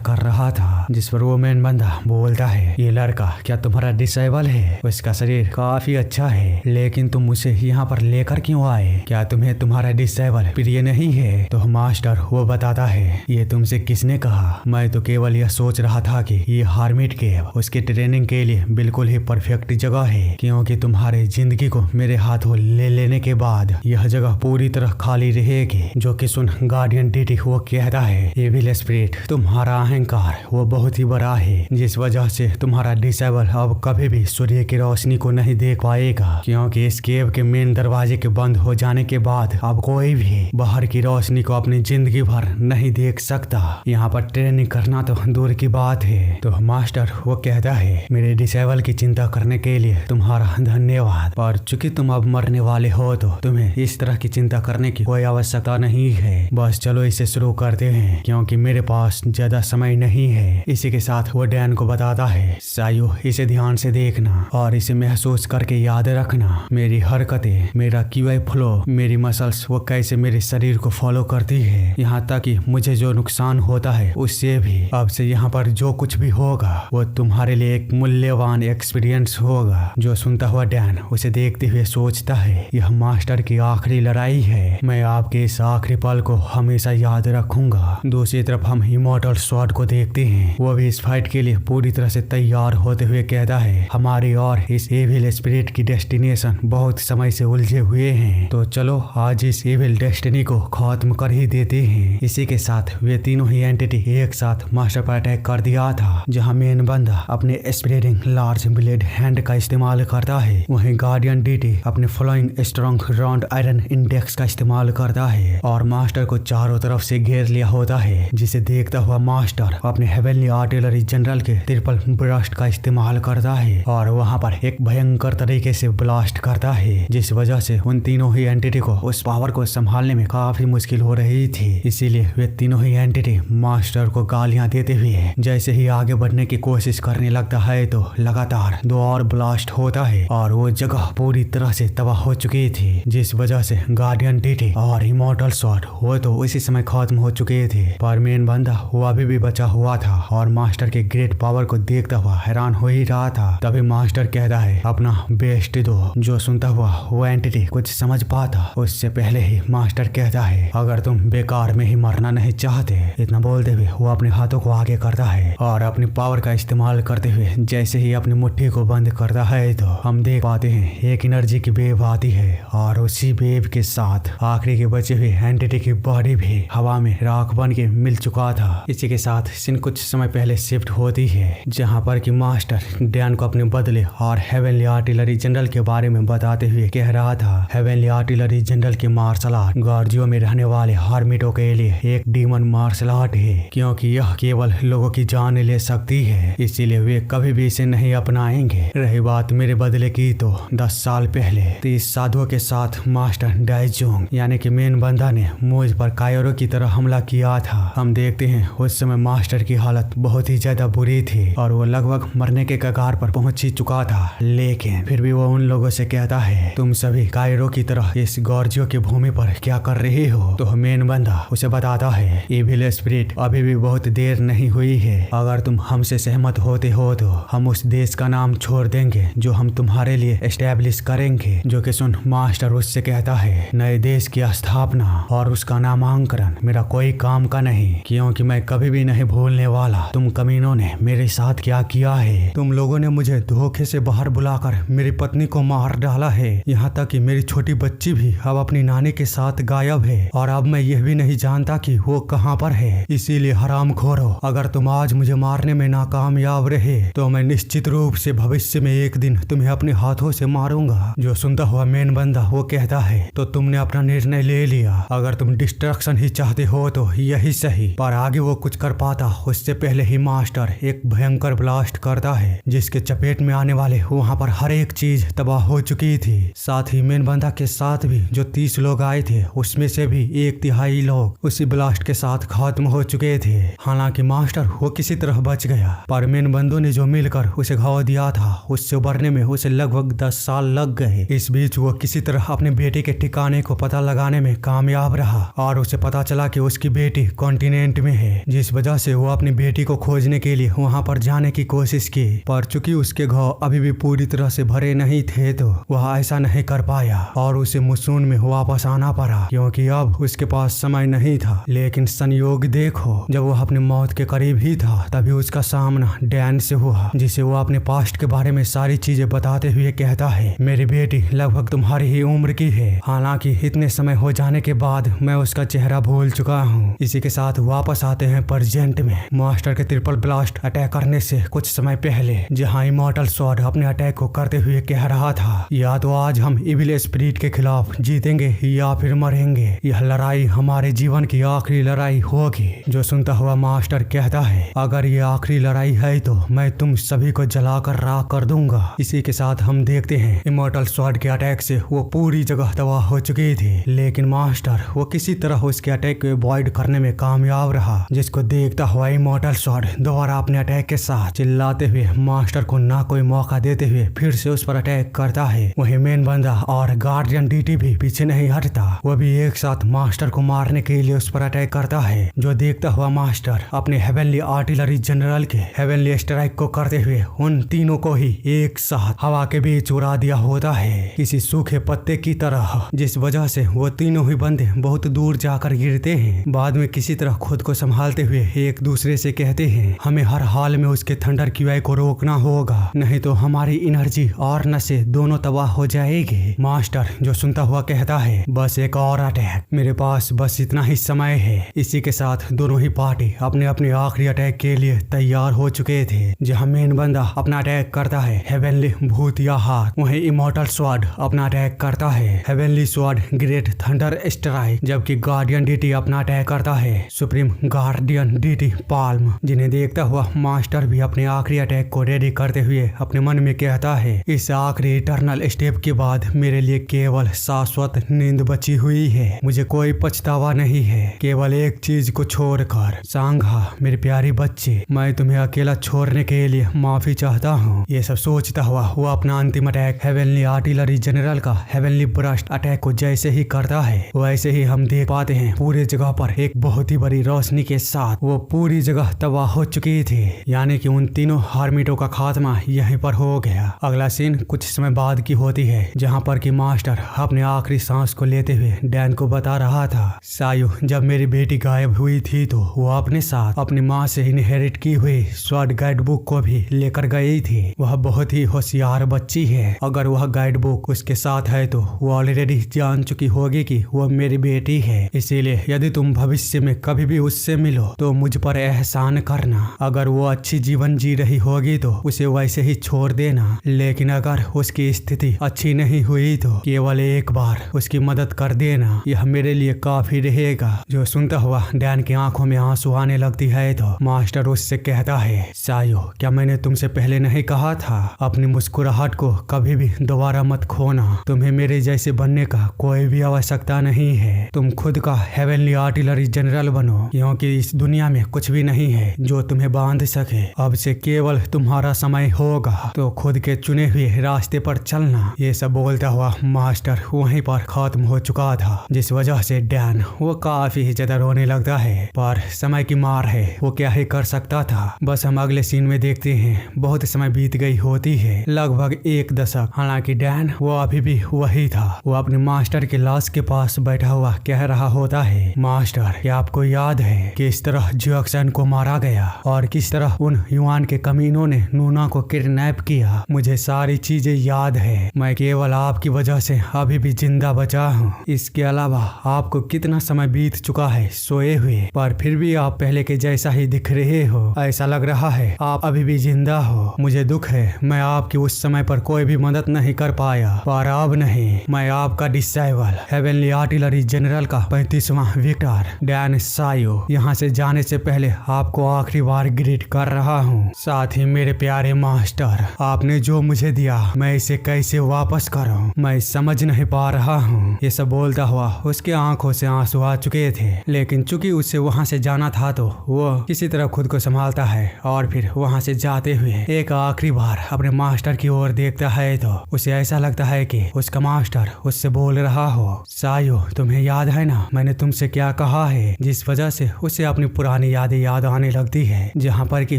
कर रहा था। जिस पर वो मेन बंदा बोलता है ये लड़का क्या तुम्हारा डिसेबल है? उसका शरीर काफी अच्छा है लेकिन तुम उसे यहाँ पर लेकर क्यों आए? क्या तुम्हें तुम्हारा डिसेबल प्रिय नहीं है? तो मास्टर वो बताता है ये तुमसे किसने कहा, मैं तो केवल यह सोच रहा था कि ये हार्मिट केव उसकी ट्रेनिंग के लिए बिल्कुल ही परफेक्ट जगह है, क्योंकि तुम्हारे जिंदगी को मेरे हाथों ले लेने के बाद यह जगह पूरी तरह खाली रहेगी। जो कि सुन गार्डियन डीटी वो कहता है एविल स्पिरिट तुम्हारा अहंकार वो बहुत ही बड़ा है, जिस वजह से तुम्हारा डिसेबल अब कभी भी सूर्य की रोशनी को नहीं देख पाएगा, क्योंकि इस केव के मेन दरवाजे के बंद हो जाने के बाद अब कोई भी बाहर की रोशनी को अपनी जिंदगी भर नहीं देख सकता। यहाँ पर ट्रेनिंग करना तो दूर की बात है। तो मास्टर वो कहता है मेरे डिसेबल की चिंता करने के लिए तुम्हारा धन्यवाद, और चूंकि तुम अब मरने वाले हो तो तुम्हें इस तरह की चिंता करने की कोई आवश्यकता नहीं है। बस चलो इसे शुरू करते हैं क्योंकि मेरे पास ज्यादा समय नहीं है। इसी के साथ वो डैन को बताता है सायो इसे ध्यान से देखना और इसे महसूस करके याद रखना, मेरी हरकतें, मेरा क्यूआई फ्लो, मेरी मसल्स वो कैसे मेरे शरीर को फॉलो करती है, यहाँ तक कि मुझे जो नुकसान होता है उससे भी। अब से यहाँ पर जो कुछ भी होगा वो तुम्हारे लिए एक मूल्यवान एक्सपीरियंस होगा। जो सुनता हुआ डैन उसे देखते हुए सोचता है यह मास्टर की आखिरी लड़ाई है, मैं आपके इस आखिरी पल को हमेशा याद रखूंगा। दूसरी तरफ हम इमॉर्टल स्वॉर्ड को देखते हैं, वो भी इस फाइट के लिए पूरी तरह से तैयार होते हुए कहता है हमारी और इस एविल स्पिरिट की डेस्टिनेशन बहुत समय से उलझे हुए हैं, तो चलो आज इस एविल डेस्टिनी को खत्म कर ही देते हैं। इसी के साथ वे तीनों ही एंटिटी एक साथ मास्टर पर अटैक कर दिया था, जहां मेन बंदा अपने स्प्रेडिंग लार्ज ब्लेड हैंड का इस्तेमाल करता है, वहीं गार्डियन डीटी अपने flowing strong round iron index का इस्तेमाल करता है और मास्टर को चारों तरफ से घेर लिया होता है, जिसे देखता हुआ मास्टर अपने हेवनली आर्टिलरी जनरल के ट्रिपल ब्लास्ट का इस्तेमाल करता है और वहां पर एक भयंकर तरीके से ब्लास्ट करता है, जिस वजह से उन तीनों ही एंटिटी को उस पावर को संभालने में काफी मुश्किल हो रही थी। इसीलिए वे तीनों ही एंटिटी मास्टर को गालियां देते हुए जैसे ही आगे बढ़ने की कोशिश करने लगता है तो लगातार 2 और ब्लास्ट होता है और वो जगह पूरी तरह से तबाह हो चुकी थी, जिस वजह से गार्डियन डीटी और इमॉर्टल स्वॉर्ड वो तो उसी समय खत्म हो चुके थे, पर मेन बंदा वो अभी भी बचा हुआ था और मास्टर के ग्रेट पावर को देखता हुआ हैरान हो ही रहा था। तभी मास्टर कहता है अपना बेस्ट दो। जो सुनता हुआ वो एंटिटी कुछ समझ पाता उससे पहले ही मास्टर कहता है अगर तुम बेकार में ही मरना नहीं चाहते। इतना बोलते हुए वो अपने हाथों को आगे करता है और अपनी पावर का इस्तेमाल करते हुए जैसे ही अपनी मुट्ठी को बंद करता है तो हम देख पाते हैं एक एनर्जी की वेव आती है और उसी वेव के साथ आखिरी के बचे हुए एंटिटी की बॉडी भी हवा में राख बन के मिल चुका था। इसी के साथ सीन कुछ समय पहले शिफ्ट होती है जहां पर कि मास्टर डैन को अपने बदले और हेवनली आर्टिलरी जनरल के बारे में बताते हुए कह रहा था हेवनली आर्टिलरी जनरल के मार्शल आर्ट गार्जियो में रहने वाले हार्मिटों के लिए एक डीमन मार्शल आर्ट है, क्योंकि यह केवल लोगों की जान ले सकती है, इसीलिए वे कभी भी इसे नहीं अपनाएंगे। रही बात मेरे बदले की तो 10 साल पहले 30 साधुओं कायरो के साथ मास्टर डाइजोंग यानी कि मेन बंदा ने मुझ पर कायरो की तरह हमला किया था। हम देखते हैं उस समय मास्टर की हालत बहुत ही ज्यादा बुरी थी और वो लगभग मरने के कगार पर पहुंच ही चुका था, लेकिन फिर भी वो उन लोगों से कहता है तुम सभी कायरो की तरह इस गॉर्जियो की भूमि पर क्या कर रही हो। तो मेन बंदा उसे बताता है इविल स्पिरिट अभी भी बहुत देर नहीं हुई है, अगर तुम हमसे सहमत होते हो तो हम उस देश का नाम छोड़ देंगे जो हम तुम्हारे लिए एस्टेब्लिश करेंगे। जो कि सुन मास्टर उससे कहता है नए देश की स्थापना और उसका नामांकन मेरा कोई काम का नहीं, क्योंकि मैं कभी भी नहीं भूलने वाला तुम कमीनों ने मेरे साथ क्या किया है। तुम लोगों ने मुझे धोखे से बाहर बुलाकर मेरी पत्नी को मार डाला है, यहाँ तक कि मेरी छोटी बच्ची भी अब अपनी नानी के साथ गायब है और अब मैं यह भी नहीं जानता कि वो कहाँ पर है। इसीलिए हरामखोरो, अगर तुम आज मुझे मारने में नाकामयाब रहे तो मैं निश्चित रूप से भविष्य में एक दिन तुम्हें अपने हाथों से मारूंगा। जो सुनता हुआ मेन बंदा वो कहता है तो तुमने अपना निर्णय ले लिया, अगर तुम डिस्ट्रक्शन ही चाहते हो तो यही सही। पर आगे वो कुछ कर पाता उससे पहले ही मास्टर एक भयंकर ब्लास्ट करता है जिसके चपेट में आने वाले वहाँ पर हर एक चीज तबाह हो चुकी थी। साथ ही मेन बंदा के साथ भी जो 30 लोग आए थे उसमें से भी 1/3 लोग उसी ब्लास्ट के साथ खत्म हो चुके थे। हालांकि मास्टर वो किसी तरह बच गया, पर मेन बंदों ने जो मिलकर उसे घाव दिया था उससे उबरने में उसे लगभग 10 साल लग गए। इस बीच वो किसी तरह अपने बेटे के ठिकाने को पता लगाने में कामयाब रहा और उसे पता चला कि उसकी बेटी कॉन्टिनेंट में है, जिस वजह से वो अपनी बेटी को खोजने के लिए वहां पर जाने की कोशिश की। पर चूंकि उसके घाव अभी भी पूरी तरह से भरे नहीं थे तो वह ऐसा नहीं कर पाया और उसे मुसून में वापस आना पड़ा, क्योंकि अब उसके पास समय नहीं था। लेकिन संयोग देखो, जब वह अपनी मौत के करीब ही था तभी उसका सामना डैन से हुआ, जिसे वो अपने पास्ट के बारे में सारी चीजें बताते हुए कहता है मेरी बेटी लगभग तुम्हारी ही उम्र की है, हालांकि इतने समय हो जाने के बाद मैं उसका चेहरा भूल चुका हूँ। इसी के साथ वापस आते हैं प्रेजेंट में। मास्टर के ट्रिपल ब्लास्ट अटैक करने से कुछ समय पहले जहाँ इमॉर्टल स्वॉर्ड अपने अटैक को करते हुए कह रहा था या तो आज हम इविल स्पिरिट के खिलाफ जीतेंगे या फिर मरेंगे, यह लड़ाई हमारे जीवन की आखिरी लड़ाई होगी। जो सुनता हुआ मास्टर कहता है अगर ये आखिरी लड़ाई है तो मैं तुम सभी को जलाकर राख कर दूंगा। इसी के साथ हम देखते हैं इमॉर्टल स्वॉर्ड के अटैक से वो पूरी जगह तबाह हो चुकी थी, लेकिन मास्टर वो किसी तरह उसके अटैक को अवॉइड करने में कामयाब रहा, जिसको देखता हुआ इमॉर्टल स्वॉर्ड दोबारा अपने अटैक के साथ चिल्लाते हुए मास्टर को ना कोई मौका देते हुए फिर से उस पर अटैक करता है। वही मेन बंदा और गार्डियन डीटी भी पीछे नहीं हटता, वो भी एक साथ मास्टर को मारने के लिए उस पर अटैक करता है। जो देखता हुआ मास्टर अपने हेवनली आर्टिलरी जनरल के हेवनली स्ट्राइक को करते हुए उन तीनों को ही एक साथ हवा के बीच उड़ा दिया होता है किसी सूखे पत्ते की तरह, जिस वजह से वो तीनों ही बंदे बहुत दूर जाकर गिरते हैं। बाद में किसी तरह खुद को संभालते हुए एक दूसरे से कहते हैं हमें हर हाल में उसके थंडर क्यूआई को रोकना होगा, नहीं तो हमारी एनर्जी और नशे दोनों तबाह हो जाएगी। मास्टर जो सुनता हुआ कहता है बस एक और अटैक, मेरे पास बस इतना ही समय है। इसी के साथ दोनों ही पार्टी अपने अपने आखिरी अटैक के लिए तैयार हो चुके थे। जहाँ मेन बंदा अपना अटैक करता है हेवनली भूतिया हाथ, वहीं इमॉर्टल स्वॉर्ड अपना अटैक करता है heavenly sword great thunder strike, जबकि गार्डियन डीटी अपना अटैक करता है सुप्रीम गार्डियन डीटी पाल्म। जिन्हें देखता हुआ मास्टर भी अपने आखिरी अटैक को रेडी करते हुए अपने मन में कहता है इस आखिरी इटर्नल स्टेप के बाद मेरे लिए केवल शाश्वत नींद बची हुई है, मुझे कोई पछतावा नहीं है, केवल एक चीज को छोड़कर। सांघा मेरी प्यारी बच्ची, मैं तुम्हें अकेला छोड़ने के लिए माफी चाहता हूँ। ये सब सोचता हुआ वो अपना अंतिम अटैक हेवनली आर्टिलरी जनरल का हेवनली ब्रस्ट अटैक को जैसे ही करता है वैसे ही हम देख पाते हैं पूरी जगह पर एक बहुत ही बड़ी रोशनी के साथ वो पूरी जगह तबाह हो चुकी थी, यानी कि उन तीनों हार्मिटों का खात्मा यहीं पर हो गया। अगला सीन कुछ समय बाद की होती है जहाँ पर कि मास्टर अपने आखिरी सांस को लेते हुए डैन को बता रहा था सायु जब मेरी बेटी गायब हुई थी तो वो अपने साथ अपनी माँ से इनहेरिट की हुई स्वॉर्ड गाइड बुक को भी लेकर गई थी। वह बहुत ही होशियार बच्ची है, अगर वह गाइड बुक उसके साथ है तो वो ऑलरेडी जान चुकी होगी कि वह मेरी बेटी है। इसीलिए यदि तुम भविष्य में कभी भी उससे मिलो तो मुझ पर एहसान करना, अगर वो अच्छी जीवन जी रही होगी तो उसे वैसे ही छोड़ देना, लेकिन अगर उसकी स्थिति अच्छी नहीं हुई तो केवल एक बार उसकी मदद कर देना, यह मेरे लिए काफी रहेगा। जो सुनता हुआ डैन की आंखों में आंसू आने लगती है तो मास्टर उससे कहता है सायो क्या मैंने तुमसे पहले नहीं कहा था अपनी मुस्कुराहट को कभी भी दोबारा मत खोना, तुम्हें मेरे जैसे बनने का कोई भी आवश्यकता नहीं है। तुम खुद का हेवनली आर्टिलरी जनरल बनो, क्योंकि इस दुनिया में कुछ भी नहीं है जो तुम्हें बांध सके। अब से केवल तुम्हारा समय होगा, तो खुद के चुने हुए रास्ते पर चलना। ये सब बोलता हुआ मास्टर वहीं पर खत्म हो चुका था, जिस वजह से डैन वो काफी ज्यादा रोने लगता है। पर समय की मार है, वो क्या ही कर सकता था। बस हम अगले सीन में देखते हैं बहुत समय बीत गई होती है, लगभग 1 दशक। हालांकि डैन वो अभी भी वही था। वो अपने मास्टर की लाश के पास बैठा हुआ कह रहा होता है, मास्टर क्या आपको याद है किस तरह जैक्सन को मारा गया और किस तरह उन युवान के कमीनों ने नूना को किडनैप किया? मुझे सारी चीजें याद है। मैं केवल आपकी वजह से अभी भी जिंदा बचा हूँ। इसके अलावा आपको कितना समय बीत चुका है सोए हुए, पर फिर भी आप पहले के जैसा ही दिख रहे हो। ऐसा लग रहा है आप अभी भी जिंदा हो। मुझे दुख है मैं आपकी उस समय पर कोई भी मदद नहीं कर पाया, पर अब नहीं। मैं आपका डिसाइबल हेवनली आर्टिलरी जनरल का 35वां विक्टर डैन सायो यहाँ से जाने से पहले आपको आखिरी बार ग्रीट कर रहा हूँ। साथ ही मेरे प्यारे मास्टर, आपने जो मुझे दिया मैं इसे कैसे वापस करूँ, मैं समझ नहीं पा रहा हूँ। ये सब बोलता हुआ उसके आंखों से आंसू आ चुके थे, लेकिन चूंकि उसे वहाँ से जाना था तो वो किसी तरह खुद को संभालता है और फिर वहाँ से जाते हुए एक आखिरी बार अपने मास्टर की ओर देखता है तो उसे ऐसा लगता है कि उसका मास्टर उससे बोल रहा हो, सायो तुम्हें याद है ना मैंने तुमसे क्या कहा है? जिस वजह से उसे अपनी पुरानी यादें याद आने लगती है, जहाँ पर कि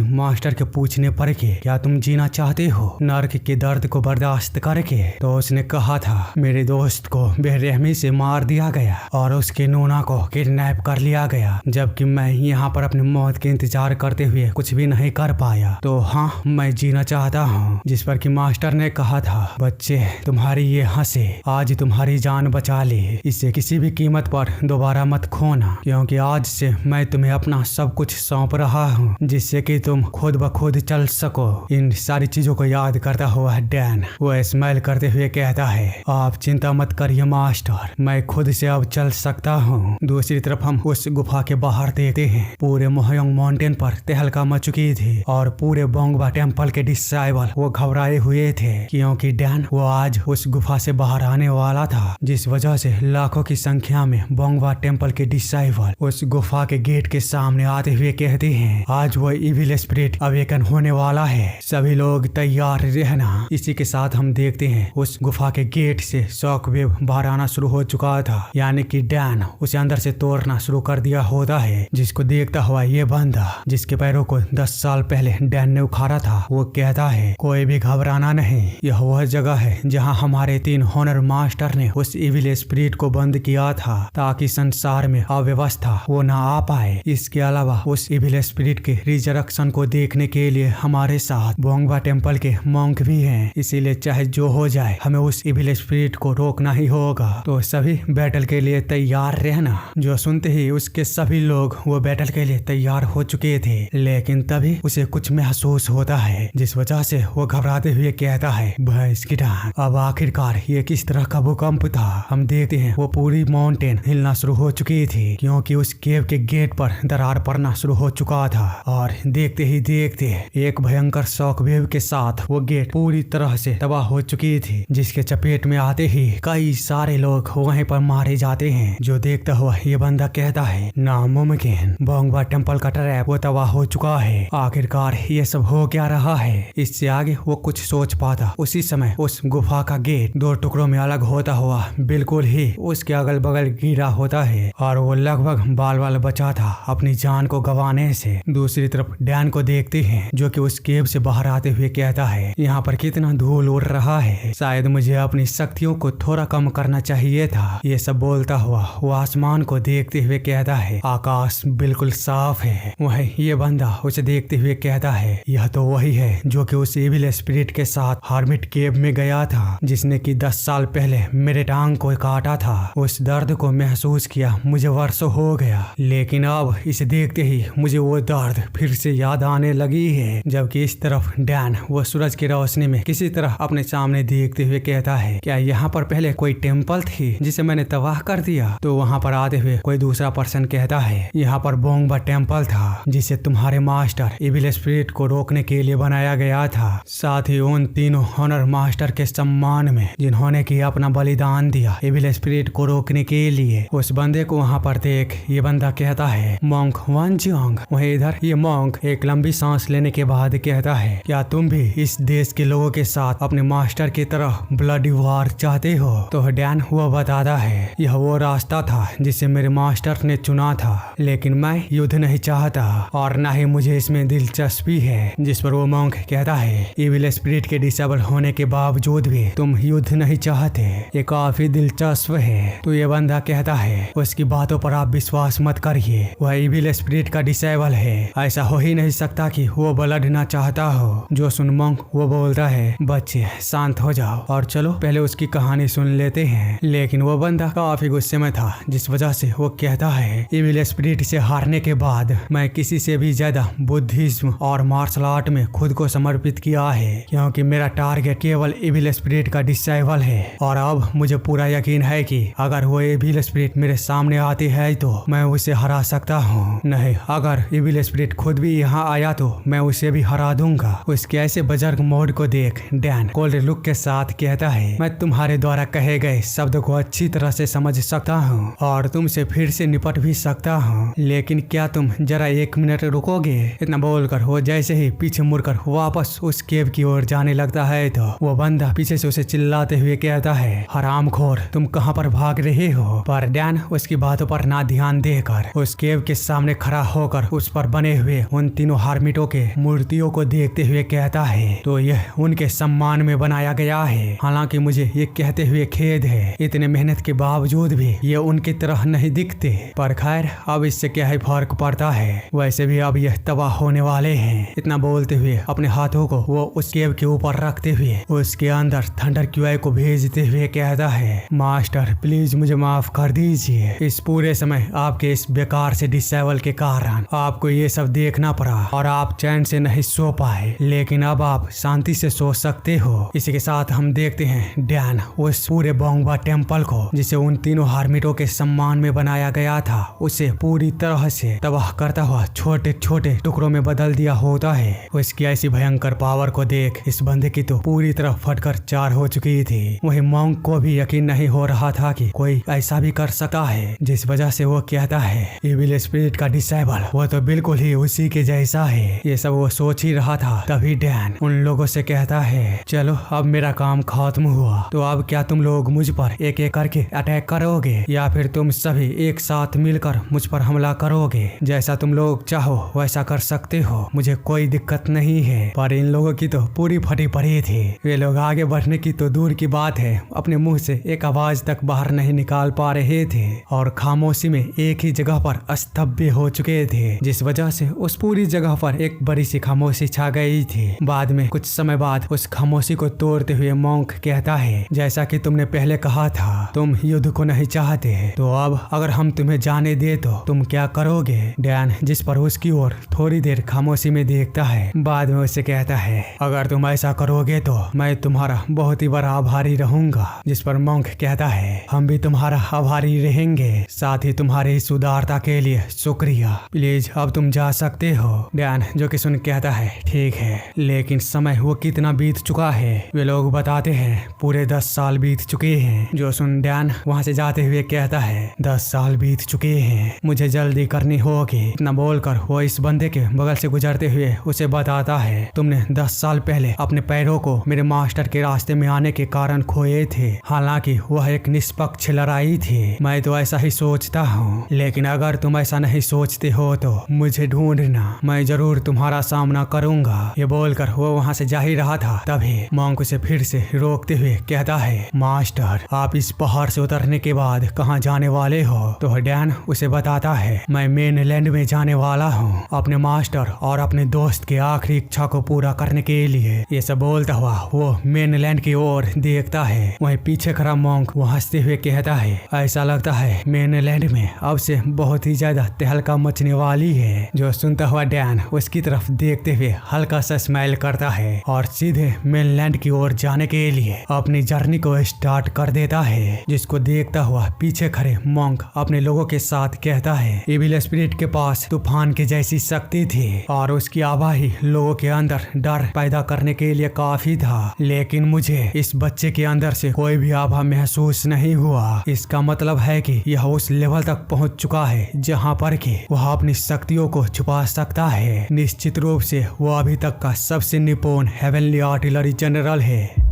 मास्टर के पूछने पर कि क्या तुम जीना चाहते हो नर्क के दर्द को बर्दाश्त करके, तो उसने कहा था मेरे दोस्त को बेरहमी से मार दिया गया और उसके नूना को किडनैप कर लिया गया, जबकि मैं यहाँ पर अपनी मौत के इंतजार करते हुए कुछ भी नहीं कर पाया। तो हाँ मैं जीना चाहता हूँ। जिस पर कि मास्टर ने कहा था, बच्चे तुम्हारी ये हंसी आज तुम्हारी जान बचा ली, इसे किसी भी कीमत पर दोबारा मत खोना, क्योंकि आज से मैं तुम्हें अपना सब कुछ सौंप रहा हूँ, जिससे कि तुम खुद ब खुद चल सको। इन सारी चीजों को याद करता हुआ डैन वो स्माइल करते हुए कहता है, आप चिंता मत करिए मास्टर, मैं खुद से अब चल सकता हूँ। दूसरी तरफ हम उस गुफा के बाहर देखते हैं पूरे मोहयोंग माउंटेन पर तहलका मच चुकी थी और पूरे बोंगबा टेम्पल के डिसाइबल वो घबराए हुए थे, क्योंकि डैन वो आज उस गुफा से बाहर आने वाला था, जिस वजह से लाखों की संख्या में बोंगबा टेम्पल के डिसाइबल उस गुफा के गेट के सामने आते हुए कहते हैं, आज वो इविल स्पिरिट अवेकन होने वाला है, सभी लोग तैयार रहना। इसी के साथ हम देखते हैं उस गुफा के गेट से शॉक वेव बाहर आना शुरू हो चुका था, यानी कि डैन उसे अंदर से तोड़ना शुरू कर दिया होता है, जिसको देखता हुआ ये बंदा जिसके पैरों को 10 साल पहले डैन ने उखाड़ा था वो कहता है, कोई भी घबराना नहीं, यह वह जगह है जहां हमारे 3 हॉनर मास्टर ने उस इविल स्पिरिट को बंद किया था ताकि संसार में अव्यवस्था वो ना आ पाए। इसके अलावा उस इविल स्पिरिट के रिजरेक्शन को देखने के लिए हमारे साथ बोंगबा टेम्पल के मॉन्क भी हैं, इसीलिए चाहे जो हो जाए हमें उस इविल स्पिरिट को रोकना ही होगा। तो सभी बैटल के लिए तैयार रहना। जो सुनते ही उसके सभी लोग वो बैटल के लिए तैयार हो चुके थे, लेकिन तभी उसे कुछ महसूस होता है, जिस वजह से वो घबराते हुए कहता है, भैंस की टांग, अब आखिरकार ये किस तरह का भूकंप था? हम देखते हैं वो पूरी माउंटेन हिलना शुरू हो चुकी थी, क्योंकि उस केव के गेट पर दरार पड़ना शुरू हो चुका था और देखते ही देखते एक भयंकर शॉक वेव के साथ वो गेट पूरी तरह से तबाह हो चुकी थी, जिसके चपेट में आते ही कई सारे लोग वहीं पर मारे जाते हैं। जो देखता हुआ ये बंदा कहता है, नामुमकिन, बोंगबा टेम्पल का ट्रैप वो तबाह हो चुका है, आखिरकार ये सब हो क्या रहा है? इससे आगे वो कुछ सोच पाता उसी समय उस गुफा का गेट 2 टुकड़ों में अलग होता हुआ बिल्कुल ही उसके अगल बगल गिरा होता है और वो लगभग बाल बाल बचा था अपनी जान को गंवाने से। दूसरी तरफ डैन को देखते हैं जो कि उस केव से बाहर आते हुए कहता है, यहाँ पर कितना धूल उड़ रहा है, शायद मुझे अपनी शक्तियों को थोड़ा कम करना चाहिए था। ये सब बोलता हुआ वो आसमान को देखते हुए कहता है, आकाश बिल्कुल साफ है। वही ये बंदा उसे देखते हुए कहता है, यह तो वही है जो कि उस इविल स्पिरिट के साथ हार्मिट केव में गया था, जिसने कि 10 साल पहले मेरे टांग को काटा था। उस दर्द को महसूस किया मुझे वर्षों हो गया, लेकिन अब इसे देखते ही मुझे वो दर्द फिर से याद आने लगी है। जबकि इस तरफ डैन वो सूरज की रोशनी में किसी तरह अपने सामने देखते हुए कहता है, क्या यहाँ पर पहले कोई टेम्पल थी जिसे मैंने तबाह कर दिया? तो वहाँ पर आते हुए कोई दूसरा पर्सन कहता है, यहाँ पर बोंगबा टेम्पल था जिसे तुम्हारे मास्टर इविल स्पिरिट को रोकने के लिए बनाया गया था। साथ ही उन तीनों हॉनर मास्टर के सम्मान में जिन्होंने की अपना बलिदान दिया एविल स्पिरिट को रोकने के लिए। उस बंदे को वहाँ पर देख ये बंदा कहता है मॉन्क वनजियांग। वहीं इधर ये मॉन्क एक लंबी सांस लेने के बाद कहता है क्या तुम भी इस देश के लोगों के साथ अपने मास्टर की तरह ब्लडी वार चाहते हो? तो डैन वो बताता है यह वो रास्ता था जिसे मेरे मास्टर ने चुना था, लेकिन मैं युद्ध नहीं चाहता और न ही मुझे इसमें दिलचस्पी है। जिस पर वो मॉन्क कहता है एविल स्पिरिट के डिसेबल होने के बावजूद भी तुम युद्ध नहीं चाहते, ये काफी दिलचस्प है। तो ये बंदा कहता है उसकी बातों पर आप विश्वास मत करिए, वह एविल स्पिरिट का डिसेबल है, ऐसा हो ही नहीं सकता कि वो ब्लड ना चाहता हो। जो सुन मॉन्क वो बोलता है बच्चे शांत हो जाओ और चलो पहले उसकी कहानी सुन लेते हैं। लेकिन वो बंदा काफी गुस्से में था, जिस वजह से वो कहता है एविल स्पिरिट से हारने के बाद मैं किसी से भी ज्यादा बुद्धिज्म और मार्शल आर्ट में खुद को समर्पित किया है, क्योंकि मेरा टारगेट केवल एविल स्पिरिट का डिसेबल है। और अब मुझे पूरा यकीन है कि अगर वो एविल स्पिरिट मेरे सामने आती है तो मैं उसे हरा सकता हूँ। नहीं, अगर एविल स्पिरिट खुद भी यहाँ आया तो मैं उसे भी हरा दूंगा। उसके ऐसे बजर्ग मोड को देख डैन कोल्ड लुक के साथ कहता है मैं तुम्हारे द्वारा कहे गए शब्द को अच्छी तरह से समझ सकता हूँ और तुमसे फिर से निपट भी सकता हूँ, लेकिन क्या तुम जरा 1 मिनट रुकोगे? इतना बोलकर वो जैसे ही पीछे मुड़कर वापस उस केव की ओर जाने लगता है तो वो बंदा पीछे से उसे चिल्लाते हुए कहता है हरामखोर तुम कहाँ पर भाग रहे हो? पर डैन उसकी बातों पर ना ध्यान देकर उस केव के सामने खड़ा होकर उस पर बने हुए उन तीनों हार्मिटों के मूर्तियों को देखते हुए कहता है तो यह उनके सम्मान में बनाया गया है। हालांकि मुझे ये कहते हुए खेद है, इतने मेहनत के बावजूद भी ये उनकी तरह नहीं दिखते, पर खैर अब इससे क्या ही फर्क पड़ता है, वैसे भी अब यह तबाह होने वाले हैं। इतना बोलते हुए अपने हाथों को वो उस केव के ऊपर रखते हुए उसके अंदर थंडर क्यूआई को भेजते हुए कहता है मास्टर प्लीज मुझे माफ कर दीजिए, इस पूरे समय आपके इस बेकार से डिसेबल के कारण आपको ये सब देखना पड़ा और आप चैन से नहीं सो पाए, लेकिन अब आप शांति से सो सकते हो। इसी के साथ हम देखते हैं डैन उस पूरे बोंगबा टेम्पल को जिसे उन तीनों हार्मिटों के सम्मान में बनाया गया था उसे पूरी तरह से तबाह करता हुआ छोटे छोटे टुकड़ों में बदल दिया होता है। उसकी ऐसी भयंकर पावर को देख इस बंदे की तो पूरी तरह फटकर चार हो चुकी थी। वहीं मॉन्क को भी यकीन नहीं हो रहा था कि कोई ऐसा भी कर सकता है, जिस वजह से वो कहता है एविल स्पिरिट का डिसेबल वो तो बिल्कुल ही उसी के जैसा है। ये सब वो सोच ही रहा था, तभी डैन उन लोगों से कहता है चलो अब मेरा काम खत्म हुआ, तो अब क्या तुम लोग मुझ पर एक एक करके अटैक करोगे या फिर तुम सभी एक साथ मिलकर मुझ पर हमला करोगे? जैसा तुम लोग चाहो वैसा कर सकते हो, मुझे कोई दिक्कत नहीं है। पर इन लोगों की तो पूरी फटी पड़ी थी, वे लोग आगे बढ़ने की तो दूर की बात है अपने मुंह से एक आवाज तक बाहर नहीं निकाल पा रहे थे और खामोशी में एक ही जगह पर स्तब्ध हो चुके थे, जिस वजह से उस पूरी जगह पर एक बड़ी सी खामोशी छा गई थी। बाद में कुछ समय बाद उस खामोशी को तोड़ते हुए मॉन्क कहता है जैसा कि तुमने पहले कहा था तुम युद्ध को नहीं चाहते, तो अब अगर हम तुम्हें जाने दे तो तुम क्या करोगे? डैन जिस पर उसकी ओर थोड़ी देर खामोशी में देखता है, बाद में उससे कहता है अगर तुम ऐसा करोगे तो मैं तुम्हारा बहुत ही बड़ा आभारी रहूंगा। जिस पर मॉन्क कहता है हम भी तुम्हारा आभारी रहेंगे, साथ ही तुम्हारी इस उदारता के लिए शुक्रिया, प्लीज अब तुम जा सकते हो। डैन जो कि सुन कहता है ठीक है, लेकिन समय वो कितना बीत चुका है? वे लोग बताते हैं पूरे 10 साल बीत चुके हैं। जो सुन डैन वहाँ से जाते हुए कहता है 10 साल बीत चुके हैं, मुझे जल्दी करनी होगी। इतना बोलकर वो इस बंदे के बगल से गुजरते हुए उसे बताता है तुमने 10 साल पहले अपने पैरों को मेरे मास्टर के रास्ते में आने के कारण खोए थे, हालांकि वह एक निष्पक्ष लड़ाई थी, मैं तो ऐसा ही सोचता हूँ, लेकिन अगर तुम ऐसा नहीं सोचते हो तो मुझे ढूंढना, मैं जरूर तुम्हारा सामना करूंगा। ये बोलकर वो वहाँ से जा ही रहा था, तभी मॉन्क उसे फिर से रोकते हुए कहता है मास्टर आप इस पहाड़ से उतरने के बाद कहाँ जाने वाले हो? तो डैन उसे बताता है मैं मेनलैंड में जाने वाला हूँ अपने मास्टर और अपने दोस्त के आखिरी इच्छा को पूरा करने के लिए। ये सब बोलता हुआ वो मेनलैंड की ओर देखता है, वहीं पीछे खड़ा मॉन्क वो हंसते हुए कहता है ऐसा लगता है मेनलैंड में अब से बहुत ही ज्यादा तहलका मचने वाली है। जो सुनता हुआ डैन उसकी तरफ देखते हुए हल्का सा स्माइल करता है और सीधे मेनलैंड की ओर जाने के लिए अपनी जर्नी को स्टार्ट कर देता है। जिसको देखता हुआ पीछे खड़े मॉन्क अपने लोगों के साथ कहता है एविल स्पिरिट के पास तूफान की जैसी शक्ति थी और उसकी आवाही लोगों के अंदर डर पैदा करने के लिए काफी था, लेकिन मुझे इस बच्चे के अंदर से कोई भी आभा महसूस नहीं हुआ। इसका मतलब है कि यह उस लेवल तक पहुंच चुका है जहां पर कि वह अपनी शक्तियों को छुपा सकता है। निश्चित रूप से वो अभी तक का सबसे निपुण हेवनली आर्टिलरी जनरल है।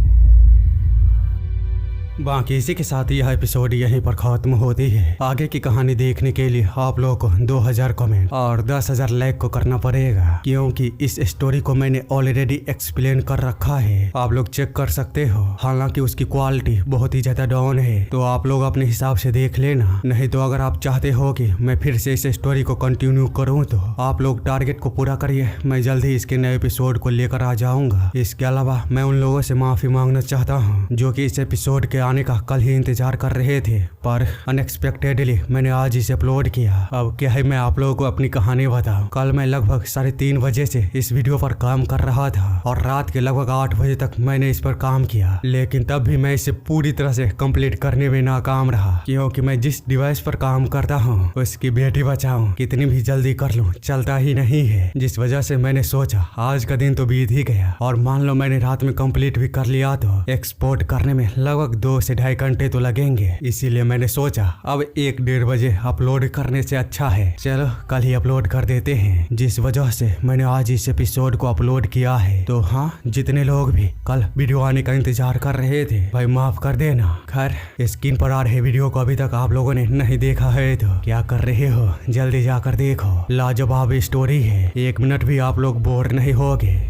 बाकी इसी के साथ यह एपिसोड यहीं पर खत्म होती है। आगे की कहानी देखने के लिए आप लोगों को 2000 कमेंट और 10,000 लाइक को करना पड़ेगा, क्योंकि इस स्टोरी को मैंने ऑलरेडी एक्सप्लेन कर रखा है। आप लोग चेक कर सकते हो। हालांकि उसकी क्वालिटी बहुत ही ज्यादा डाउन है, तो आप लोग अपने हिसाब से देख लेना। नहीं तो अगर आप चाहते हो कि मैं फिर से इस स्टोरी को कंटिन्यू करूँ तो आप लोग टारगेट को पूरा करिए। मैं जल्द ही इसके नए एपिसोड को लेकर आ जाऊंगा। इसके अलावा मैं उन लोगों से माफी मांगना चाहता हूँ जो कि इस एपिसोड के आने का कल ही इंतजार कर रहे थे, पर अनएक्सपेक्टेडली मैंने आज इसे अपलोड किया। अब क्या है, मैं आप लोगों को अपनी कहानी बताऊं। कल मैं लगभग 3:30 बजे से इस वीडियो पर काम कर रहा था और रात के लगभग 8 बजे तक मैंने इस पर काम किया, लेकिन तब भी मैं इसे पूरी तरह से कंप्लीट करने में नाकाम रहा, क्योंकि मैं जिस डिवाइस पर काम करता हूँ उसकी बैटरी बचाऊं कितनी भी जल्दी कर लूं चलता ही नहीं है। जिस वजह से मैंने सोचा आज का दिन तो बीत ही गया, और मान लो मैंने रात में कंप्लीट भी कर लिया तो एक्सपोर्ट करने में लगभग 2 से 2.5 घंटे तो लगेंगे। इसीलिए मैंने सोचा अब 1-1.5 बजे अपलोड करने से अच्छा है चलो कल ही अपलोड कर देते हैं, जिस वजह से मैंने आज इस एपिसोड को अपलोड किया है। तो हाँ, जितने लोग भी कल वीडियो आने का इंतजार कर रहे थे भाई माफ कर देना। खैर, स्क्रीन पर आ रहे वीडियो को अभी तक आप लोगों ने नहीं देखा है तो क्या कर रहे हो, जल्दी जाकर देखो। लाजवाब स्टोरी है, 1 मिनट भी आप लोग बोर नहीं होगे।